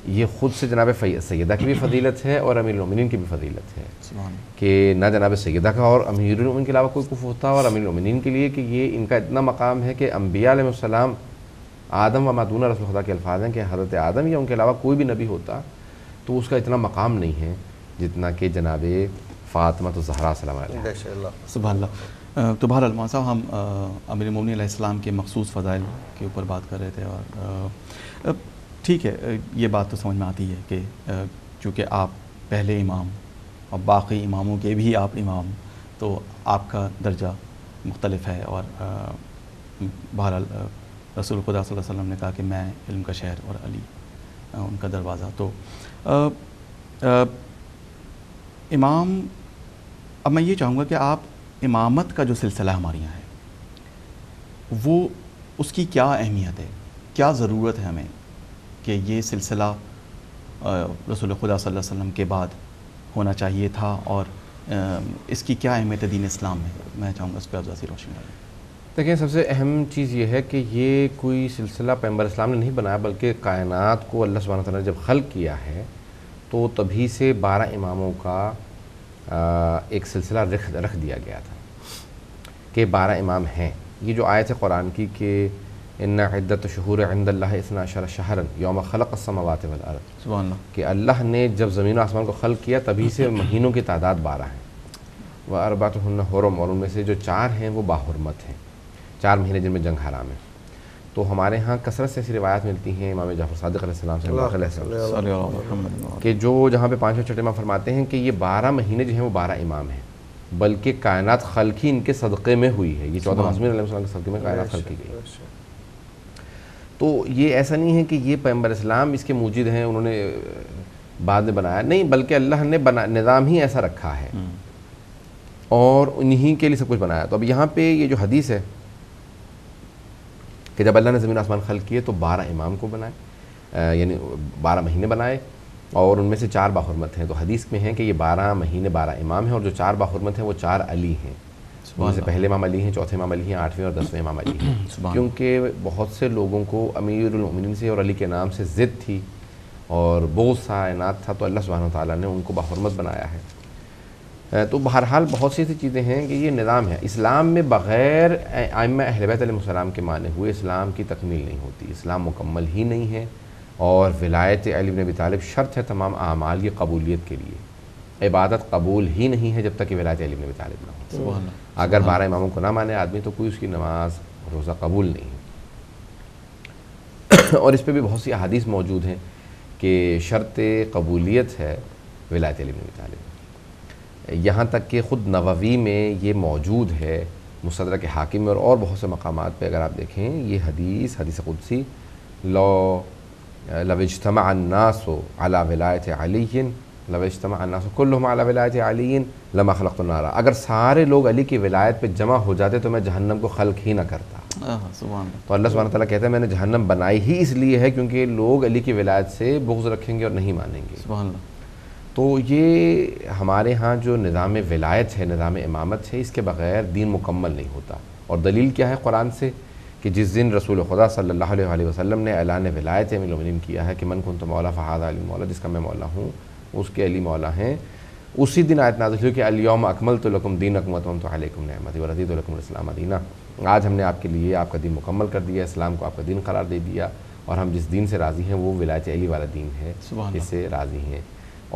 یہ خود سے جناب سیدہ کی بھی فضیلت ہے اور امیر المومنین کی بھی فضیلت ہے کہ نہ جناب سیدہ کا اور امیر المومنین کے علاوہ کوئی کفو ہوتا، اور امیر المومنین کے لیے کہ یہ ان کا اتنا مقام ہے کہ انبیاء علیہ السلام آدم و مادون رسول خدا کے الفاظ ہیں کہ حضرت آدم یا ان کے علاوہ کوئی بھی نبی ہوتا تو اس کا اتنا مقام نہیں ہے جتنا کہ جناب فاطمہ الزہرا سلام علیہ. سبحان اللہ. تو بہرحال مولانا صاحب ہم امیر المومنین علیہ السلام کے مخصوص فضائل کے اوپر بات کر رہے تھے، اور ٹھیک ہے یہ بات تو سمجھ میں آتی ہے کہ چونکہ آپ پہلے امام اور باقی اماموں کے بھی آپ امام، تو آپ کا درجہ مختلف ہے. اور بہرحال رسول خدا صلی اللہ علیہ وسلم نے کہا کہ میں علم کا شہر اور علی ان کا دروازہ. تو امام، اب میں یہ چاہوں گا کہ آپ امامت کا جو سلسلہ ہمارے یہاں ہے وہ اس کی کیا اہمیت ہے، کیا ضرورت ہے ہمیں کہ یہ سلسلہ رسول خدا صلی اللہ علیہ وسلم کے بعد ہونا چاہیے تھا، اور اس کی کیا اہمیت ہے دین اسلام میں؟ میں چاہوں گا اس پہ آپ ذاتی روشنی ڈالیں. دیکھیں سب سے اہم چیز یہ ہے کہ یہ کوئی سلسلہ پیغمبر اسلام نے نہیں بنایا، بلکہ کائنات کو اللہ سبحانہ وتعالیٰ نے جب خلق کیا ہے تو تبھی سے 12 اماموں کا ایک سلسلہ رکھ دیا گیا تھا کہ 12 امام ہیں. یہ جو آیت ہے قرآن کی کہ ان عدت شہور عند اللہ 12 شہرا یوم خلق السماوات والارض، سبحان اللہ، کہ اللہ نے جب زمین و آسمان کو خلق کیا تبھی سے مہینوں کی تعداد 12 ہیں. واربعۃ حرم، اور ان میں سے جو 4 ہیں وہ باحرمت ہیں، 4 مہینے جن میں جنگ حرام ہے. تو ہمارے ہاں کثرت سے ایسی روایات ملتی ہیں امام جعفر صادق علیہ السلام سے کہ جو جہاں پہ 5 اور 6 امام فرماتے ہیں کہ یہ 12 مہینے جو ہیں وہ 12 امام ہیں، بلکہ کائنات خلقی ان کے صدقے میں ہوئی ہے. یہ 14 معصومین علیہ السلام کے صدقے میں کائنات خلقی گئی. تو یہ ایسا نہیں ہے کہ یہ پیغمبر اسلام اس کے موجد ہیں، انہوں نے بعد میں بنایا، نہیں، بلکہ اللہ نے نظام ہی ایسا رکھا ہے اور انہی کے لیے سب کچھ بنایا. تو اب یہاں پہ یہ جو حدیث ہے کہ جب اللہ نے زمین آسمان خلق کیے تو 12 امام کو بنائے، یعنی 12 مہینے بنائے، اور ان میں سے 4 باحرمت ہیں. تو حدیث میں ہے کہ یہ 12 مہینے 12 امام ہیں، اور جو 4 باحرمت ہیں وہ 4 علی ہیں. ان سے پہلے امام علی ہیں، چوتھے امام علی ہیں، 8ویں اور 10ویں امام علی ہیں. کیونکہ بہت سے لوگوں کو امیر المؤمنین سے اور علی کے نام سے ضد تھی اور بغض تھا، عناد تھا، تو اللہ سبحانہ وتعالیٰ نے ان کو باحرمت بنایا ہے. تو بہرحال بہت سی ایسی چیزیں ہیں کہ یہ نظام ہے. اسلام میں بغیر ائمہ اہل بیت علیہ السلام کے مانے ہوئے اسلام کی تکمیل نہیں ہوتی، اسلام مکمل ہی نہیں ہے. اور ولایت علی بن ابی طالب شرط ہے تمام اعمال کی قبولیت کے لیے. عبادت قبول ہی نہیں ہے جب تک کہ ولایت علی بن ابی طالب نہ ہو. سبحان اللہ. اگر 12 اماموں کو نہ مانے آدمی تو کوئی اس کی نماز روزہ قبول نہیں ہے. اور اس پہ بھی بہت سی احادیث موجود ہیں کہ شرط قبولیت ہے ولایت علی بن ابی طالب. یہاں تک کہ خود نووی میں یہ موجود ہے، مستدرک حاکم میں اور بہت سے مقامات پہ اگر آپ دیکھیں یہ حدیث قدسی، لو اجتمع الناس علی ولایت علی لو اجتمع الناس کلہم علی ولایت علی لما خلقت النار. اگر سارے لوگ علی کی ولایت پہ جمع ہو جاتے تو میں جہنم کو خلق ہی نہ کرتا. سبحان اللہ. تو اللہ سبحانہ تعالیٰ کہتا ہے میں نے جہنم بنائی ہی اس لیے ہے کیونکہ لوگ علی کی ولایت سے بغض رکھیں گے اور نہیں مانیں گے. سبحان اللہ. تو یہ ہمارے ہاں جو نظام ولایت ہے، نظام امامت ہے، اس کے بغیر دین مکمل نہیں ہوتا. اور دلیل کیا ہے قرآن سے کہ جس دن رسول خدا صلی اللہ علیہ وآلہ وسلم نے اعلان ولایت امیر المومنین کیا ہے کہ من کنت مولا فہذا علی مولا، جس کا میں مولا ہوں اس کے علی مولا ہیں، اسی دن آیت نازل ہوئی کہ الیوم اکملت لکم دینکم واتممت علیکم نعمتی ورضیت لکم الاسلام دینا. آج ہم نے آپ کے لیے آپ کا دین مکمل کر دیا، اسلام کو آپ کا دین قرار دے دیا، اور ہم جس دین سے راضی ہیں وہ ولایت علی والا دین ہے، اس سے راضی ہیں.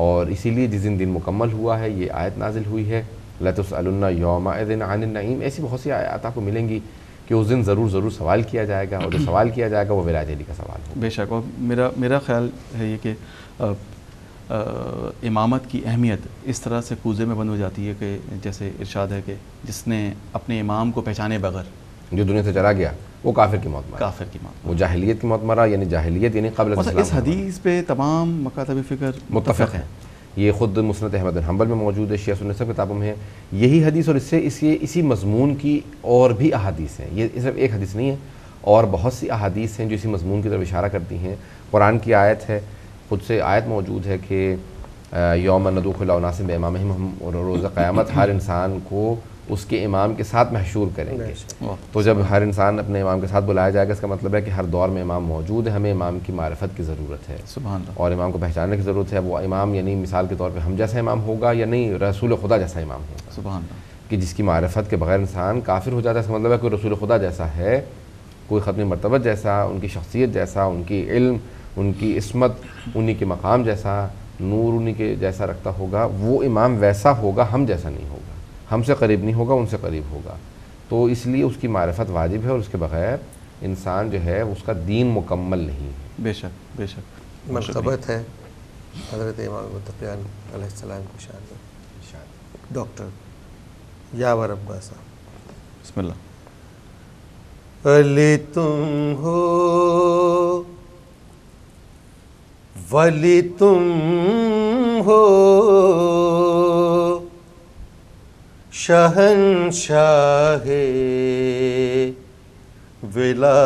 اور اسی لیے جس دن مکمل ہوا ہے یہ آیت نازل ہوئی ہے لَتُسْأَلُنَّ يَوْمَئِذٍ عَنِ النَّعِيمِ. ایسی بہت سی آیات آپ کو ملیں گی کہ اس دن ضرور سوال کیا جائے گا، اور جو سوال کیا جائے گا وہ ولایت علی کا سوال ہوگا. بے شک. اور میرا خیال ہے یہ کہ امامت کی اہمیت اس طرح سے کوزے میں بند ہو جاتی ہے کہ جیسے ارشاد ہے کہ جس نے اپنے امام کو پہچانے بغیر جو دنیا سے چلا گیا وہ کافر کی موت مرا. کافر کی موت. وہ جاہلیت کی موت مرا، یعنی جاہلیت یعنی قبل اسلام. اس حدیث پہ تمام مکاتب فکر متفق ہیں. یہ خود مسند احمد بن حنبل میں موجود ہے، شیعہ سنی سب کتابوں میں ہے یہی حدیث، اور اس سے اسی مضمون کی اور بھی احادیث ہیں. یہ صرف ایک حدیث نہیں ہے، اور بہت سی احادیث ہیں جو اسی مضمون کی طرف اشارہ کرتی ہیں. قرآن کی آیت ہے، خود سے آیت موجود ہے کہ یوم ندعو کل اناس بامامہم، ہم روز قیامت ہر انسان کو اس کے امام کے ساتھ محشور کریں گے. تو جب ہر انسان اپنے امام کے ساتھ بلایا جائے گا اس کا مطلب ہے کہ ہر دور میں امام موجود ہے، ہمیں امام کی معرفت کی ضرورت ہے. سبحان اللہ. اور امام کو پہچاننے کی ضرورت ہے. وہ امام یعنی مثال کے طور پہ ہم جیسا امام ہوگا یا نہیں، رسول خدا جیسا امام ہوگا. سبحان اللہ. کہ جس کی معرفت کے بغیر انسان کافر ہو جاتا ہے. اس کا مطلب ہے کوئی رسول خدا جیسا ہے، کوئی ختم مرتبت جیسا، ان کی شخصیت جیسا، ان کی علم، ان کی عصمت، انہی کے مقام جیسا، نور انہی کے جیسا رکھتا ہوگا، وہ امام ویسا ہوگا، ہم جیسا نہیں ہوگا، ہم سے قریب نہیں ہوگا، ان سے قریب ہوگا. تو اس لیے اس کی معرفت واجب ہے، اور اس کے بغیر انسان جو ہے اس کا دین مکمل نہیں ہے. بے شک بے شک. منقبت ہے حضرت امام متقیان علیہ السلام کی شان میں. ڈاکٹر یاور عباس صاحب. بسم اللہ. علی تم ہو ولی تم ہو شہنشاہ ولا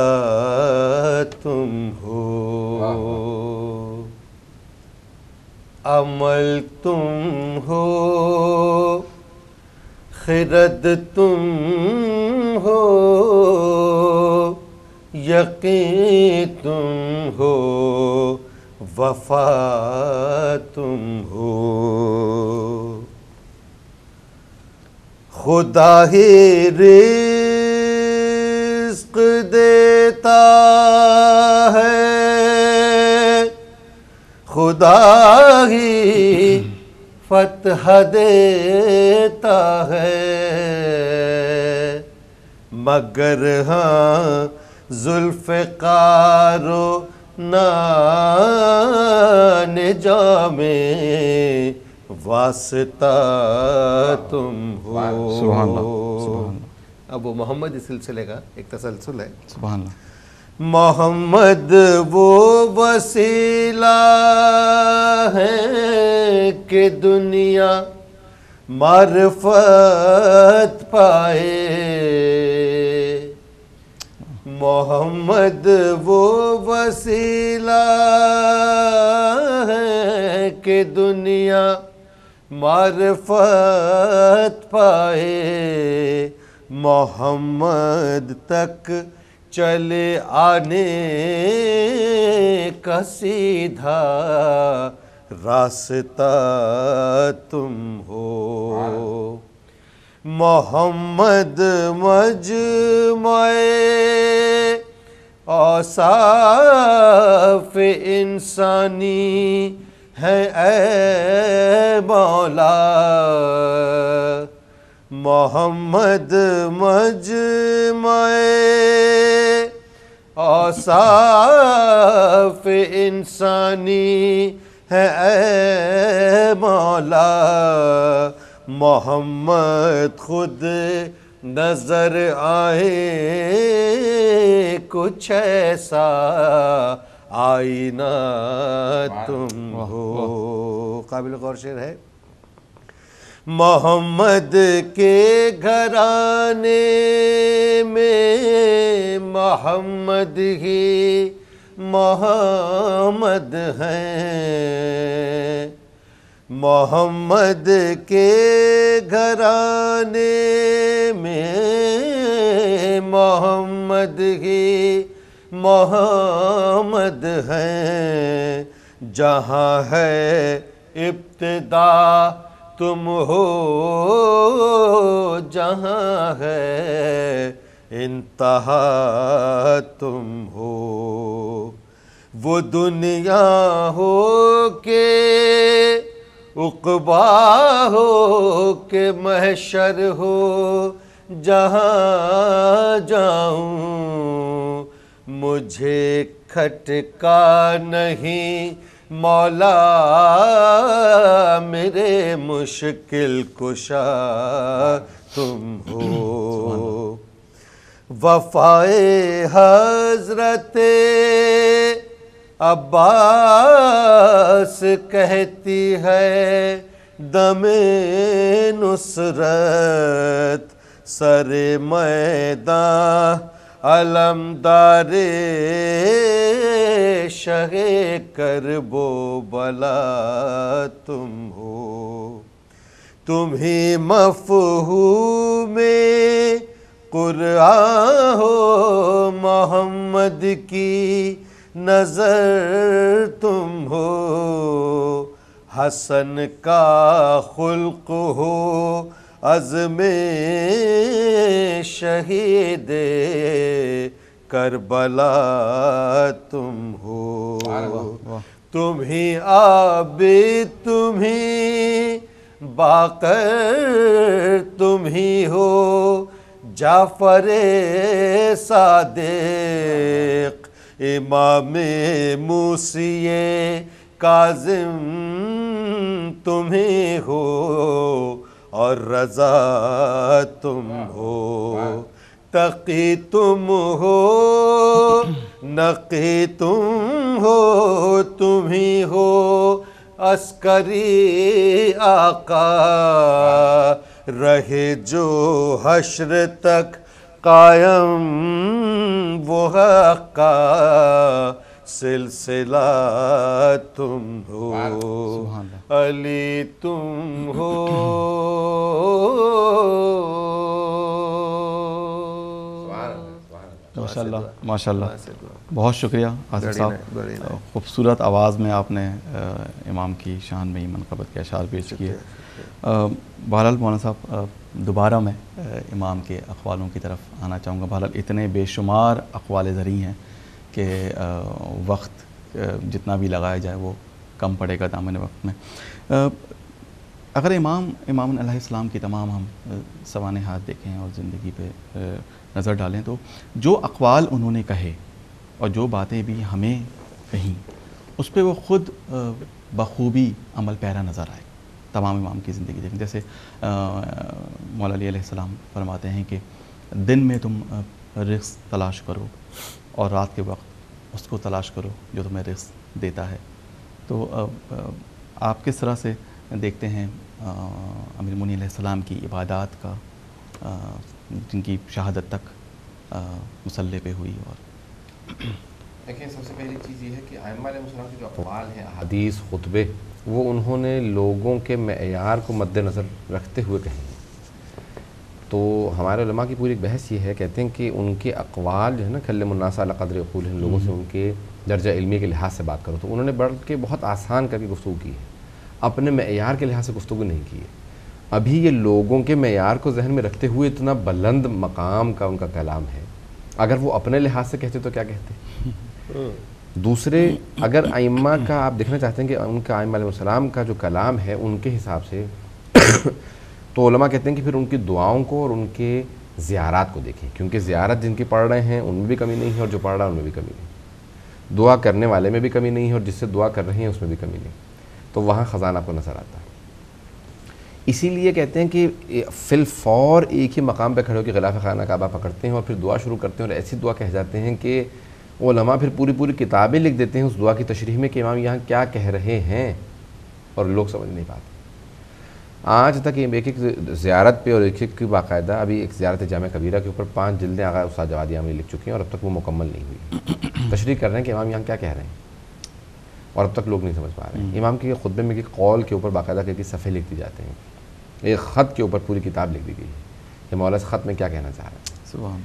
تم ہو عمل تم ہو خرد تم ہو یقین تم ہو وفا تم ہو خدا ہی رزق دیتا ہے خدا ہی فتح دیتا ہے مگر ہاں ذوالفقار و نان جامے واسطہ تم ہو. سبحان اللہ. سبحان اللہ. اب وہ محمد اس سلسلے کا ایک تسلسل ہے. سبحان اللہ. محمد وہ وسیلہ ہے کہ دنیا معرفت پائے محمد وہ وسیلہ ہے کہ دنیا معرفت پائے محمد تک چلے آنے کا سیدھا راستہ تم ہو محمد مجمع اوصاف انسانی ہیں اے مولا، محمد مجمع اوصاف انسانی ہے اے مولا، محمد خود نظر آئے کچھ ایسا آئینہ تم ہو. قابل غور شعر ہے. محمد کے گھرانے میں محمد ہی محمد ہیں، محمد کے گھرانے میں محمد ہی محمد ہیں، جہاں ہے ابتدا تم ہو، جہاں ہے انتہا تم ہو. وہ دنیا ہو کہ عقبا ہو کہ محشر ہو، جہاں جاؤں مجھے کھٹکا نہیں مولا، میرے مشکل کشا تم ہو. وفائے حضرت عباس کہتی ہے دم نصرت، سر میدان علمدار شہ کرب و بلا تم ہو. تم ہی مفہوم قرآن ہو، محمد کی نظر تم ہو، حسن کا خلق ہو عزم شہید کربلا تم ہو. تم ہی عابد، تم ہی باقر، تم ہی ہو جعفر صادق، امام موسی کاظم تم ہی ہو، اور رضا تم ہو. تقی تم ہو، نقی تم ہو، تم ہی ہو عسکری آقا، رہے جو حشر تک قائم وہ حق کا سلسلہ تم ہو. علی تم ہو. ماشاءاللہ ماشاءاللہ، بہت شکریہ آصف صاحب. خوبصورت آواز میں آپ نے امام کی شان میں منقبت کے اشعار پیش کیے. بہرحال مولانا صاحب، دوبارہ میں امام کے اقوالوں کی طرف آنا چاہوں گا. بہرحال اتنے بے شمار اقوال زرعی ہیں کہ وقت جتنا بھی لگایا جائے وہ کم پڑے گا دامن وقت میں. اگر امام علیہ السلام کی تمام ہم سوانحات دیکھیں اور زندگی پہ نظر ڈالیں تو جو اقوال انہوں نے کہے اور جو باتیں بھی ہمیں کہیں، اس پہ وہ خود بخوبی عمل پیرا نظر آئے. تمام امام کی زندگی دیکھیں، جیسے مولا علی علیہ السلام فرماتے ہیں کہ دن میں تم رزق تلاش کرو اور رات کے وقت اس کو تلاش کرو جو تمہیں رزق دیتا ہے. تو آپ کس طرح سے دیکھتے ہیں امیر المومنین علیہ السلام کی عبادات کا، جن کی شہادت تک مصلی پہ ہوئی؟ اور دیکھیں، سب سے پہلی چیز یہ ہے کہ ائمہ علیہ السلام کے جو اقوال ہیں، احادیث، خطبے، وہ انہوں نے لوگوں کے معیار کو مد نظر رکھتے ہوئے کہیں. تو ہمارے علماء کی پوری ایک بحث یہ ہے، کہتے ہیں کہ ان کے اقوال جو ہے نا، کلم الناس علی قدر عقولہم، لوگوں سے ان کے درجہ علمی کے لحاظ سے بات کرو. تو انہوں نے بڑھ کے بہت آسان کر کے گفتگو کی ہے، اپنے معیار کے لحاظ سے گفتگو نہیں کی ہے. ابھی یہ لوگوں کے معیار کو ذہن میں رکھتے ہوئے اتنا بلند مقام کا ان کا کلام ہے. اگر وہ اپنے لحاظ سے کہتے تو کیا کہتے؟ دوسرے اگر ائمہ کا آپ دیکھنا چاہتے ہیں کہ ان کا ائمہ علیہ السلام کا جو کلام ہے ان کے حساب سے تو علماء کہتے ہیں کہ پھر ان کی دعاؤں کو اور ان کے زیارات کو دیکھیں، کیونکہ زیارت جن کی پڑھ رہے ہیں ان میں بھی کمی نہیں ہے اور جو پڑھ رہا ہے ان میں بھی کمی نہیں، دعا کرنے والے میں بھی کمی نہیں ہے اور جس سے دعا کر رہے ہیں اس میں بھی کمی نہیں، تو وہاں خزانہ آپ کو نظر آتا ہے۔ اسی لیے کہتے ہیں کہ فی الفور ایک ہی مقام پہ کھڑے ہو کے غلاف خانہ کعبہ پکڑتے ہیں اور پھر دعا شروع کرتے ہیں اور ایسی دعا کہہ جاتے ہیں کہ علماء پھر پوری کتابیں لکھ دیتے ہیں اس دعا کی تشریح میں کہ امام یہاں کیا کہہ رہے ہیں اور لوگ سمجھ نہیں پاتے۔ آج تک ایک ایک زیارت پہ اور ایک ایک باقاعدہ ابھی ایک زیارت جامع کبیرہ کے اوپر 5 جلدیں آغا استاد جواد یامنی لکھ چکے ہیں اور اب تک وہ مکمل نہیں ہوئی، تشریح کر رہے ہیں کہ امام یہاں کیا کہہ رہے ہیں اور اب تک لوگ نہیں سمجھ پا رہے ہیں۔ امام کے خطبے میں کہ قول کے اوپر باقاعدہ کئی صفحے لکھ دی جاتے ہیں، ایک خط کے اوپر پوری کتاب لکھ دی گئی ہے کہ مولا اس خط میں کیا کہنا چاہ رہا ہے۔ سبحان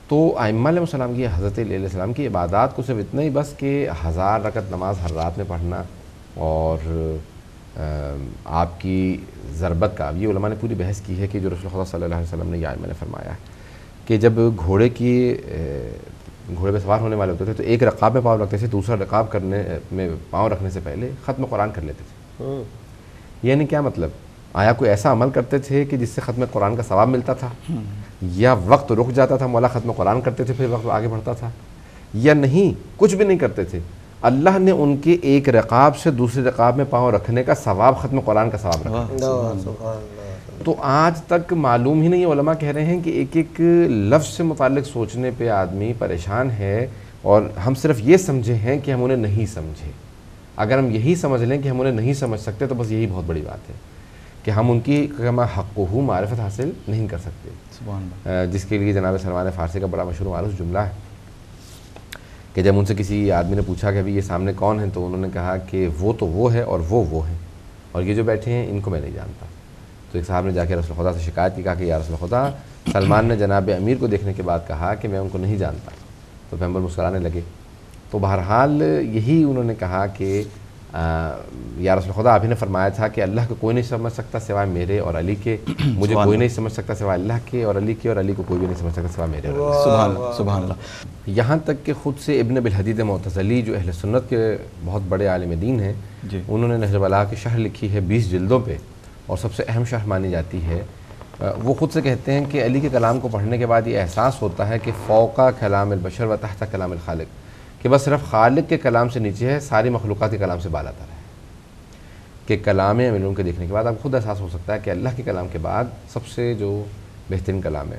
تو ائمہ علیہ السلام کی حضرت علیہ السلام کی عبادات کو صرف اتنا ہی بس کہ 1000 رکعت نماز ہر رات میں پڑھنا اور آپ کی ضربت کا، یہ علماء نے پوری بحث کی ہے کہ جو رسول اللہ صلی اللہ علیہ وسلم نے یہ ائمہ نے فرمایا کہ جب گھوڑے پہ سوار ہونے والے ہوتے تھے تو ایک رکاب میں پاؤں رکھتے تھے، دوسرا رکاب کرنے میں پاؤں رکھنے سے پہلے ختم قرآن کر لیتے تھے۔ یعنی کیا مطلب؟ آیا کوئی ایسا عمل کرتے تھے کہ جس سے ختم قرآن کا ثواب ملتا تھا، یا وقت رک جاتا تھا، مولا ختم قرآن کرتے تھے پھر وقت آگے بڑھتا تھا، یا نہیں کچھ بھی نہیں کرتے تھے، اللہ نے ان کے ایک رکاب سے دوسری رکاب میں پاؤں رکھنے کا ثواب ختم قرآن کا ثواب رکھا۔ تو آج تک معلوم ہی نہیں، علماء کہہ رہے ہیں کہ ایک ایک لفظ سے متعلق سوچنے پہ آدمی پریشان ہے، اور ہم صرف یہ سمجھے ہیں کہ ہم انہیں نہیں سمجھے۔ اگر ہم یہی سمجھ لیں کہ ہم انہیں نہیں سمجھ سکتے تو بس یہی بہت بڑی بات ہے کہ ہم ان کی کما حقہ معرفت حاصل نہیں کر سکتے، سبحان اللہ۔ جس کے لیے جناب سلمان فارسی کا بڑا مشہور معروف جملہ ہے کہ جب ان سے کسی آدمی نے پوچھا کہ ابھی یہ سامنے کون ہیں تو انہوں نے کہا کہ وہ تو وہ ہے اور وہ ہیں، اور یہ جو بیٹھے ہیں ان کو میں نہیں جانتا۔ تو ایک صاحب نے جا کے رسول خدا سے شکایت کی، کہا کہ یا رسول خدا، سلمان نے جناب امیر کو دیکھنے کے بعد کہا کہ میں ان کو نہیں جانتا، تو پیغمبر مسکرانے لگے۔ تو بہرحال یہی انہوں نے کہا کہ یا رسول خدا، آپ ہی نے فرمایا تھا کہ اللہ کو کوئی نہیں سمجھ سکتا سوائے میرے اور علی کے، مجھے کوئی نہیں سمجھ سکتا سوائے اللہ کے اور علی کے، اور علی کو کوئی بھی نہیں سمجھ سکتا سوائے میرے اور علی۔ سبحان اللہ، سبحان اللہ۔ یہاں تک کہ خود سے ابن بالحدید معتزلی جو اہل سنت کے بہت بڑے عالم دین ہیں، انہوں نے نہج البلاغہ کی شرح لکھی ہے 20 جلدوں پہ، اور سب سے اہم شرح مانی جاتی ہے۔ وہ خود سے کہتے ہیں کہ علی کے کلام کو پڑھنے کے بعد یہ احساس ہوتا ہے کہ فوقا کلام البشر و تحت کلام الخالق، کہ بس صرف خالق کے کلام سے نیچے ہے، ساری مخلوقات کے کلام سے بالا تر ہے، کہ کلام علوم کے دیکھنے کے بعد آپ کو خود احساس ہو سکتا ہے کہ اللہ کے کلام کے بعد سب سے جو بہترین کلام ہے۔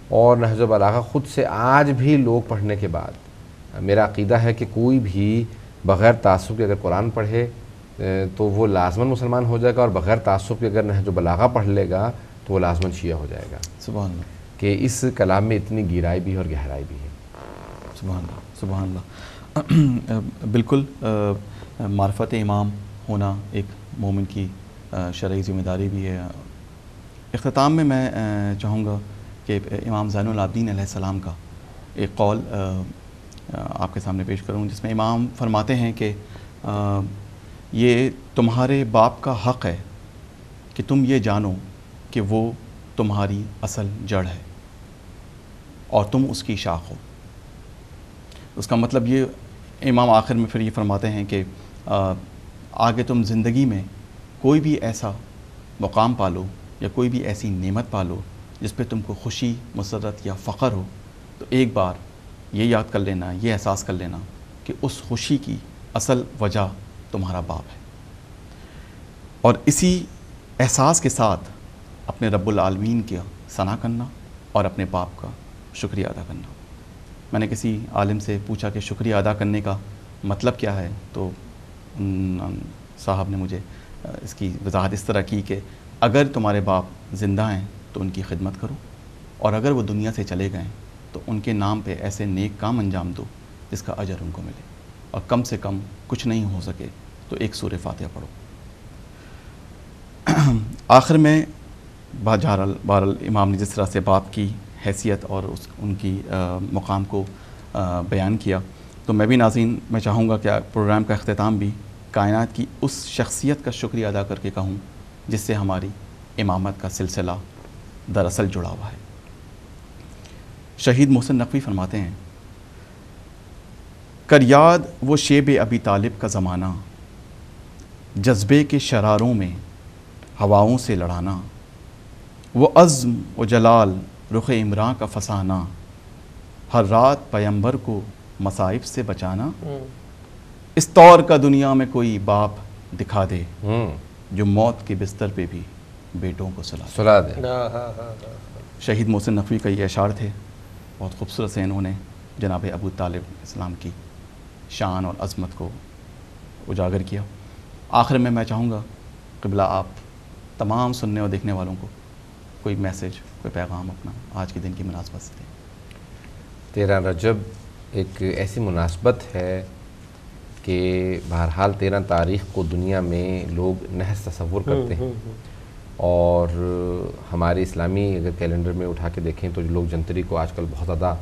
اور نہج البلاغہ خود سے آج بھی لوگ پڑھنے کے بعد، میرا عقیدہ ہے کہ کوئی بھی بغیر تعصب کے اگر قرآن پڑھے تو وہ لازماً مسلمان ہو جائے گا، اور بغیر تعصب کے اگر نہج البلاغہ پڑھ لے گا تو وہ لازماً شیعہ ہو جائے گا۔ سبحان اللہ، کہ اس کلام میں اتنی گہرائی بھی ہے اور گہرائی بھی ہے۔ سبحان اللہ، سبحان اللہ۔ بالکل معرفت امام ہونا ایک مومن کی شرعی ذمہ داری بھی ہے۔ اختتام میں میں چاہوں گا کہ امام زین العابدین علیہ السلام کا ایک قول آپ کے سامنے پیش کروں، جس میں امام فرماتے ہیں کہ یہ تمہارے باپ کا حق ہے کہ تم یہ جانو کہ وہ تمہاری اصل جڑ ہے اور تم اس کی شاخ ہو۔ اس کا مطلب یہ امام آخر میں پھر یہ فرماتے ہیں کہ آگے تم زندگی میں کوئی بھی ایسا مقام پالو یا کوئی بھی ایسی نعمت پالو جس پہ تم کو خوشی، مسرت یا فخر ہو، تو ایک بار یہ یاد کر لینا، یہ احساس کر لینا کہ اس خوشی کی اصل وجہ تمہارا باپ ہے، اور اسی احساس کے ساتھ اپنے رب العالمین کی ثنا کرنا اور اپنے باپ کا شکریہ ادا کرنا۔ میں نے کسی عالم سے پوچھا کہ شکریہ ادا کرنے کا مطلب کیا ہے، تو صاحب نے مجھے اس کی وضاحت اس طرح کی کہ اگر تمہارے باپ زندہ ہیں تو ان کی خدمت کرو، اور اگر وہ دنیا سے چلے گئے تو ان کے نام پہ ایسے نیک کام انجام دو جس کا اجر ان کو ملے، اور کم سے کم کچھ نہیں ہو سکے تو ایک سورہ فاتحہ پڑھو۔ آخر میں بہرحال امام نے جس طرح سے باپ کی حیثیت اور ان کی مقام کو بیان کیا، تو میں بھی ناظرین میں چاہوں گا کہ پروگرام کا اختتام بھی کائنات کی اس شخصیت کا شکریہ ادا کر کے کہوں جس سے ہماری امامت کا سلسلہ دراصل جڑا ہوا ہے۔ شہید محسن نقوی فرماتے ہیں، کر یاد وہ شیب ابی طالب کا زمانہ، جذبے کے شراروں میں ہواؤں سے لڑانا، وہ عزم و جلال رخ عمراں کا فسانہ، ہر رات پیمبر کو مصائب سے بچانا، اس طور کا دنیا میں کوئی باپ دکھا دے جو موت کے بستر پہ بھی بیٹوں کو سلا دے۔ شہید محسن نقوی کا یہ اشعار تھے، بہت خوبصورت سے انہوں نے جناب ابو طالب اسلام کی شان اور عظمت کو اجاگر کیا۔ آخر میں چاہوں گا قبلہ آپ تمام سننے اور دیکھنے والوں کو کوئی میسیج، کوئی پیغام اپنا آج کے دن کی مناسبت سے دیں۔ 13 رجب ایک ایسی مناسبت ہے کہ بہرحال 13 تاریخ کو دنیا میں لوگ نحس تصور کرتے ہیں، اور ہمارے اسلامی اگر کیلنڈر میں اٹھا کے دیکھیں تو لوگ جنتری کو آج کل بہت زیادہ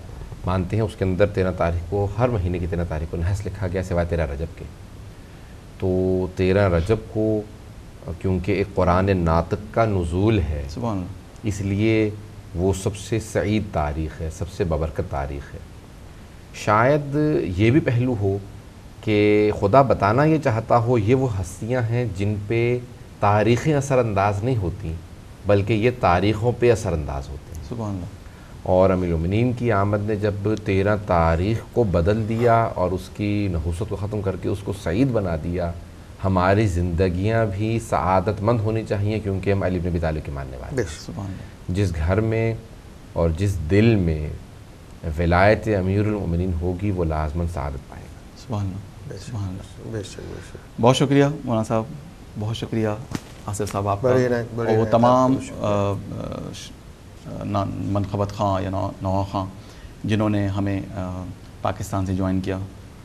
مانتے ہیں۔ اس کے اندر 13 تاریخ کو، ہر مہینے کی 13 تاریخ کو نحس لکھا گیا سوائے 13 رجب کے۔ تو 13 رجب کو کیونکہ ایک قرآن ناطق کا نزول ہے، سبحان اللہ، اس لیے وہ سب سے سعید تاریخ ہے، سب سے بابرکت تاریخ ہے۔ شاید یہ بھی پہلو ہو کہ خدا بتانا یہ چاہتا ہو یہ وہ ہستیاں ہیں جن پہ تاریخیں اثر انداز نہیں ہوتی بلکہ یہ تاریخوں پہ اثر انداز ہوتے ہیں۔ سبحان اللہ۔ اور امیر المومنین کی آمد نے جب 13 تاریخ کو بدل دیا اور اس کی نحوست کو ختم کر کے اس کو سعید بنا دیا، ہماری زندگیاں بھی سعادت مند ہونی چاہیے کیونکہ ہم علی بن ابی طالب کے ماننے والے ہیں۔ سبحان اللہ۔ جس گھر میں اور جس دل میں ولایت امیر المومنین ہوگی وہ لازماً سعادت پائے گا۔ سبحان اللہ، سبحان اللہ۔ بے شک بے شک۔ بہت شکریہ مولانا صاحب، بہت شکریہ آصف صاحب آپ کا، بڑی اور وہ تمام منقبت خاں یا نوا خاں جنہوں نے ہمیں پاکستان سے جوائن کیا۔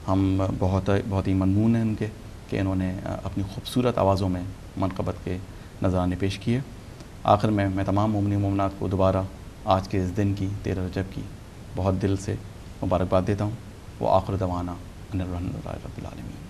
ہم بہت ہی ممنون ہیں ان کے کہ انہوں نے اپنی خوبصورت آوازوں میں منقبت کے نذرانے پیش کیے۔ آخر میں تمام مومنین مومنات کو دوبارہ آج کے اس دن کی 13 رجب کی بہت دل سے مبارکباد دیتا ہوں۔ وہ آخر دعوانا ان الحمد للہ رب العالمین۔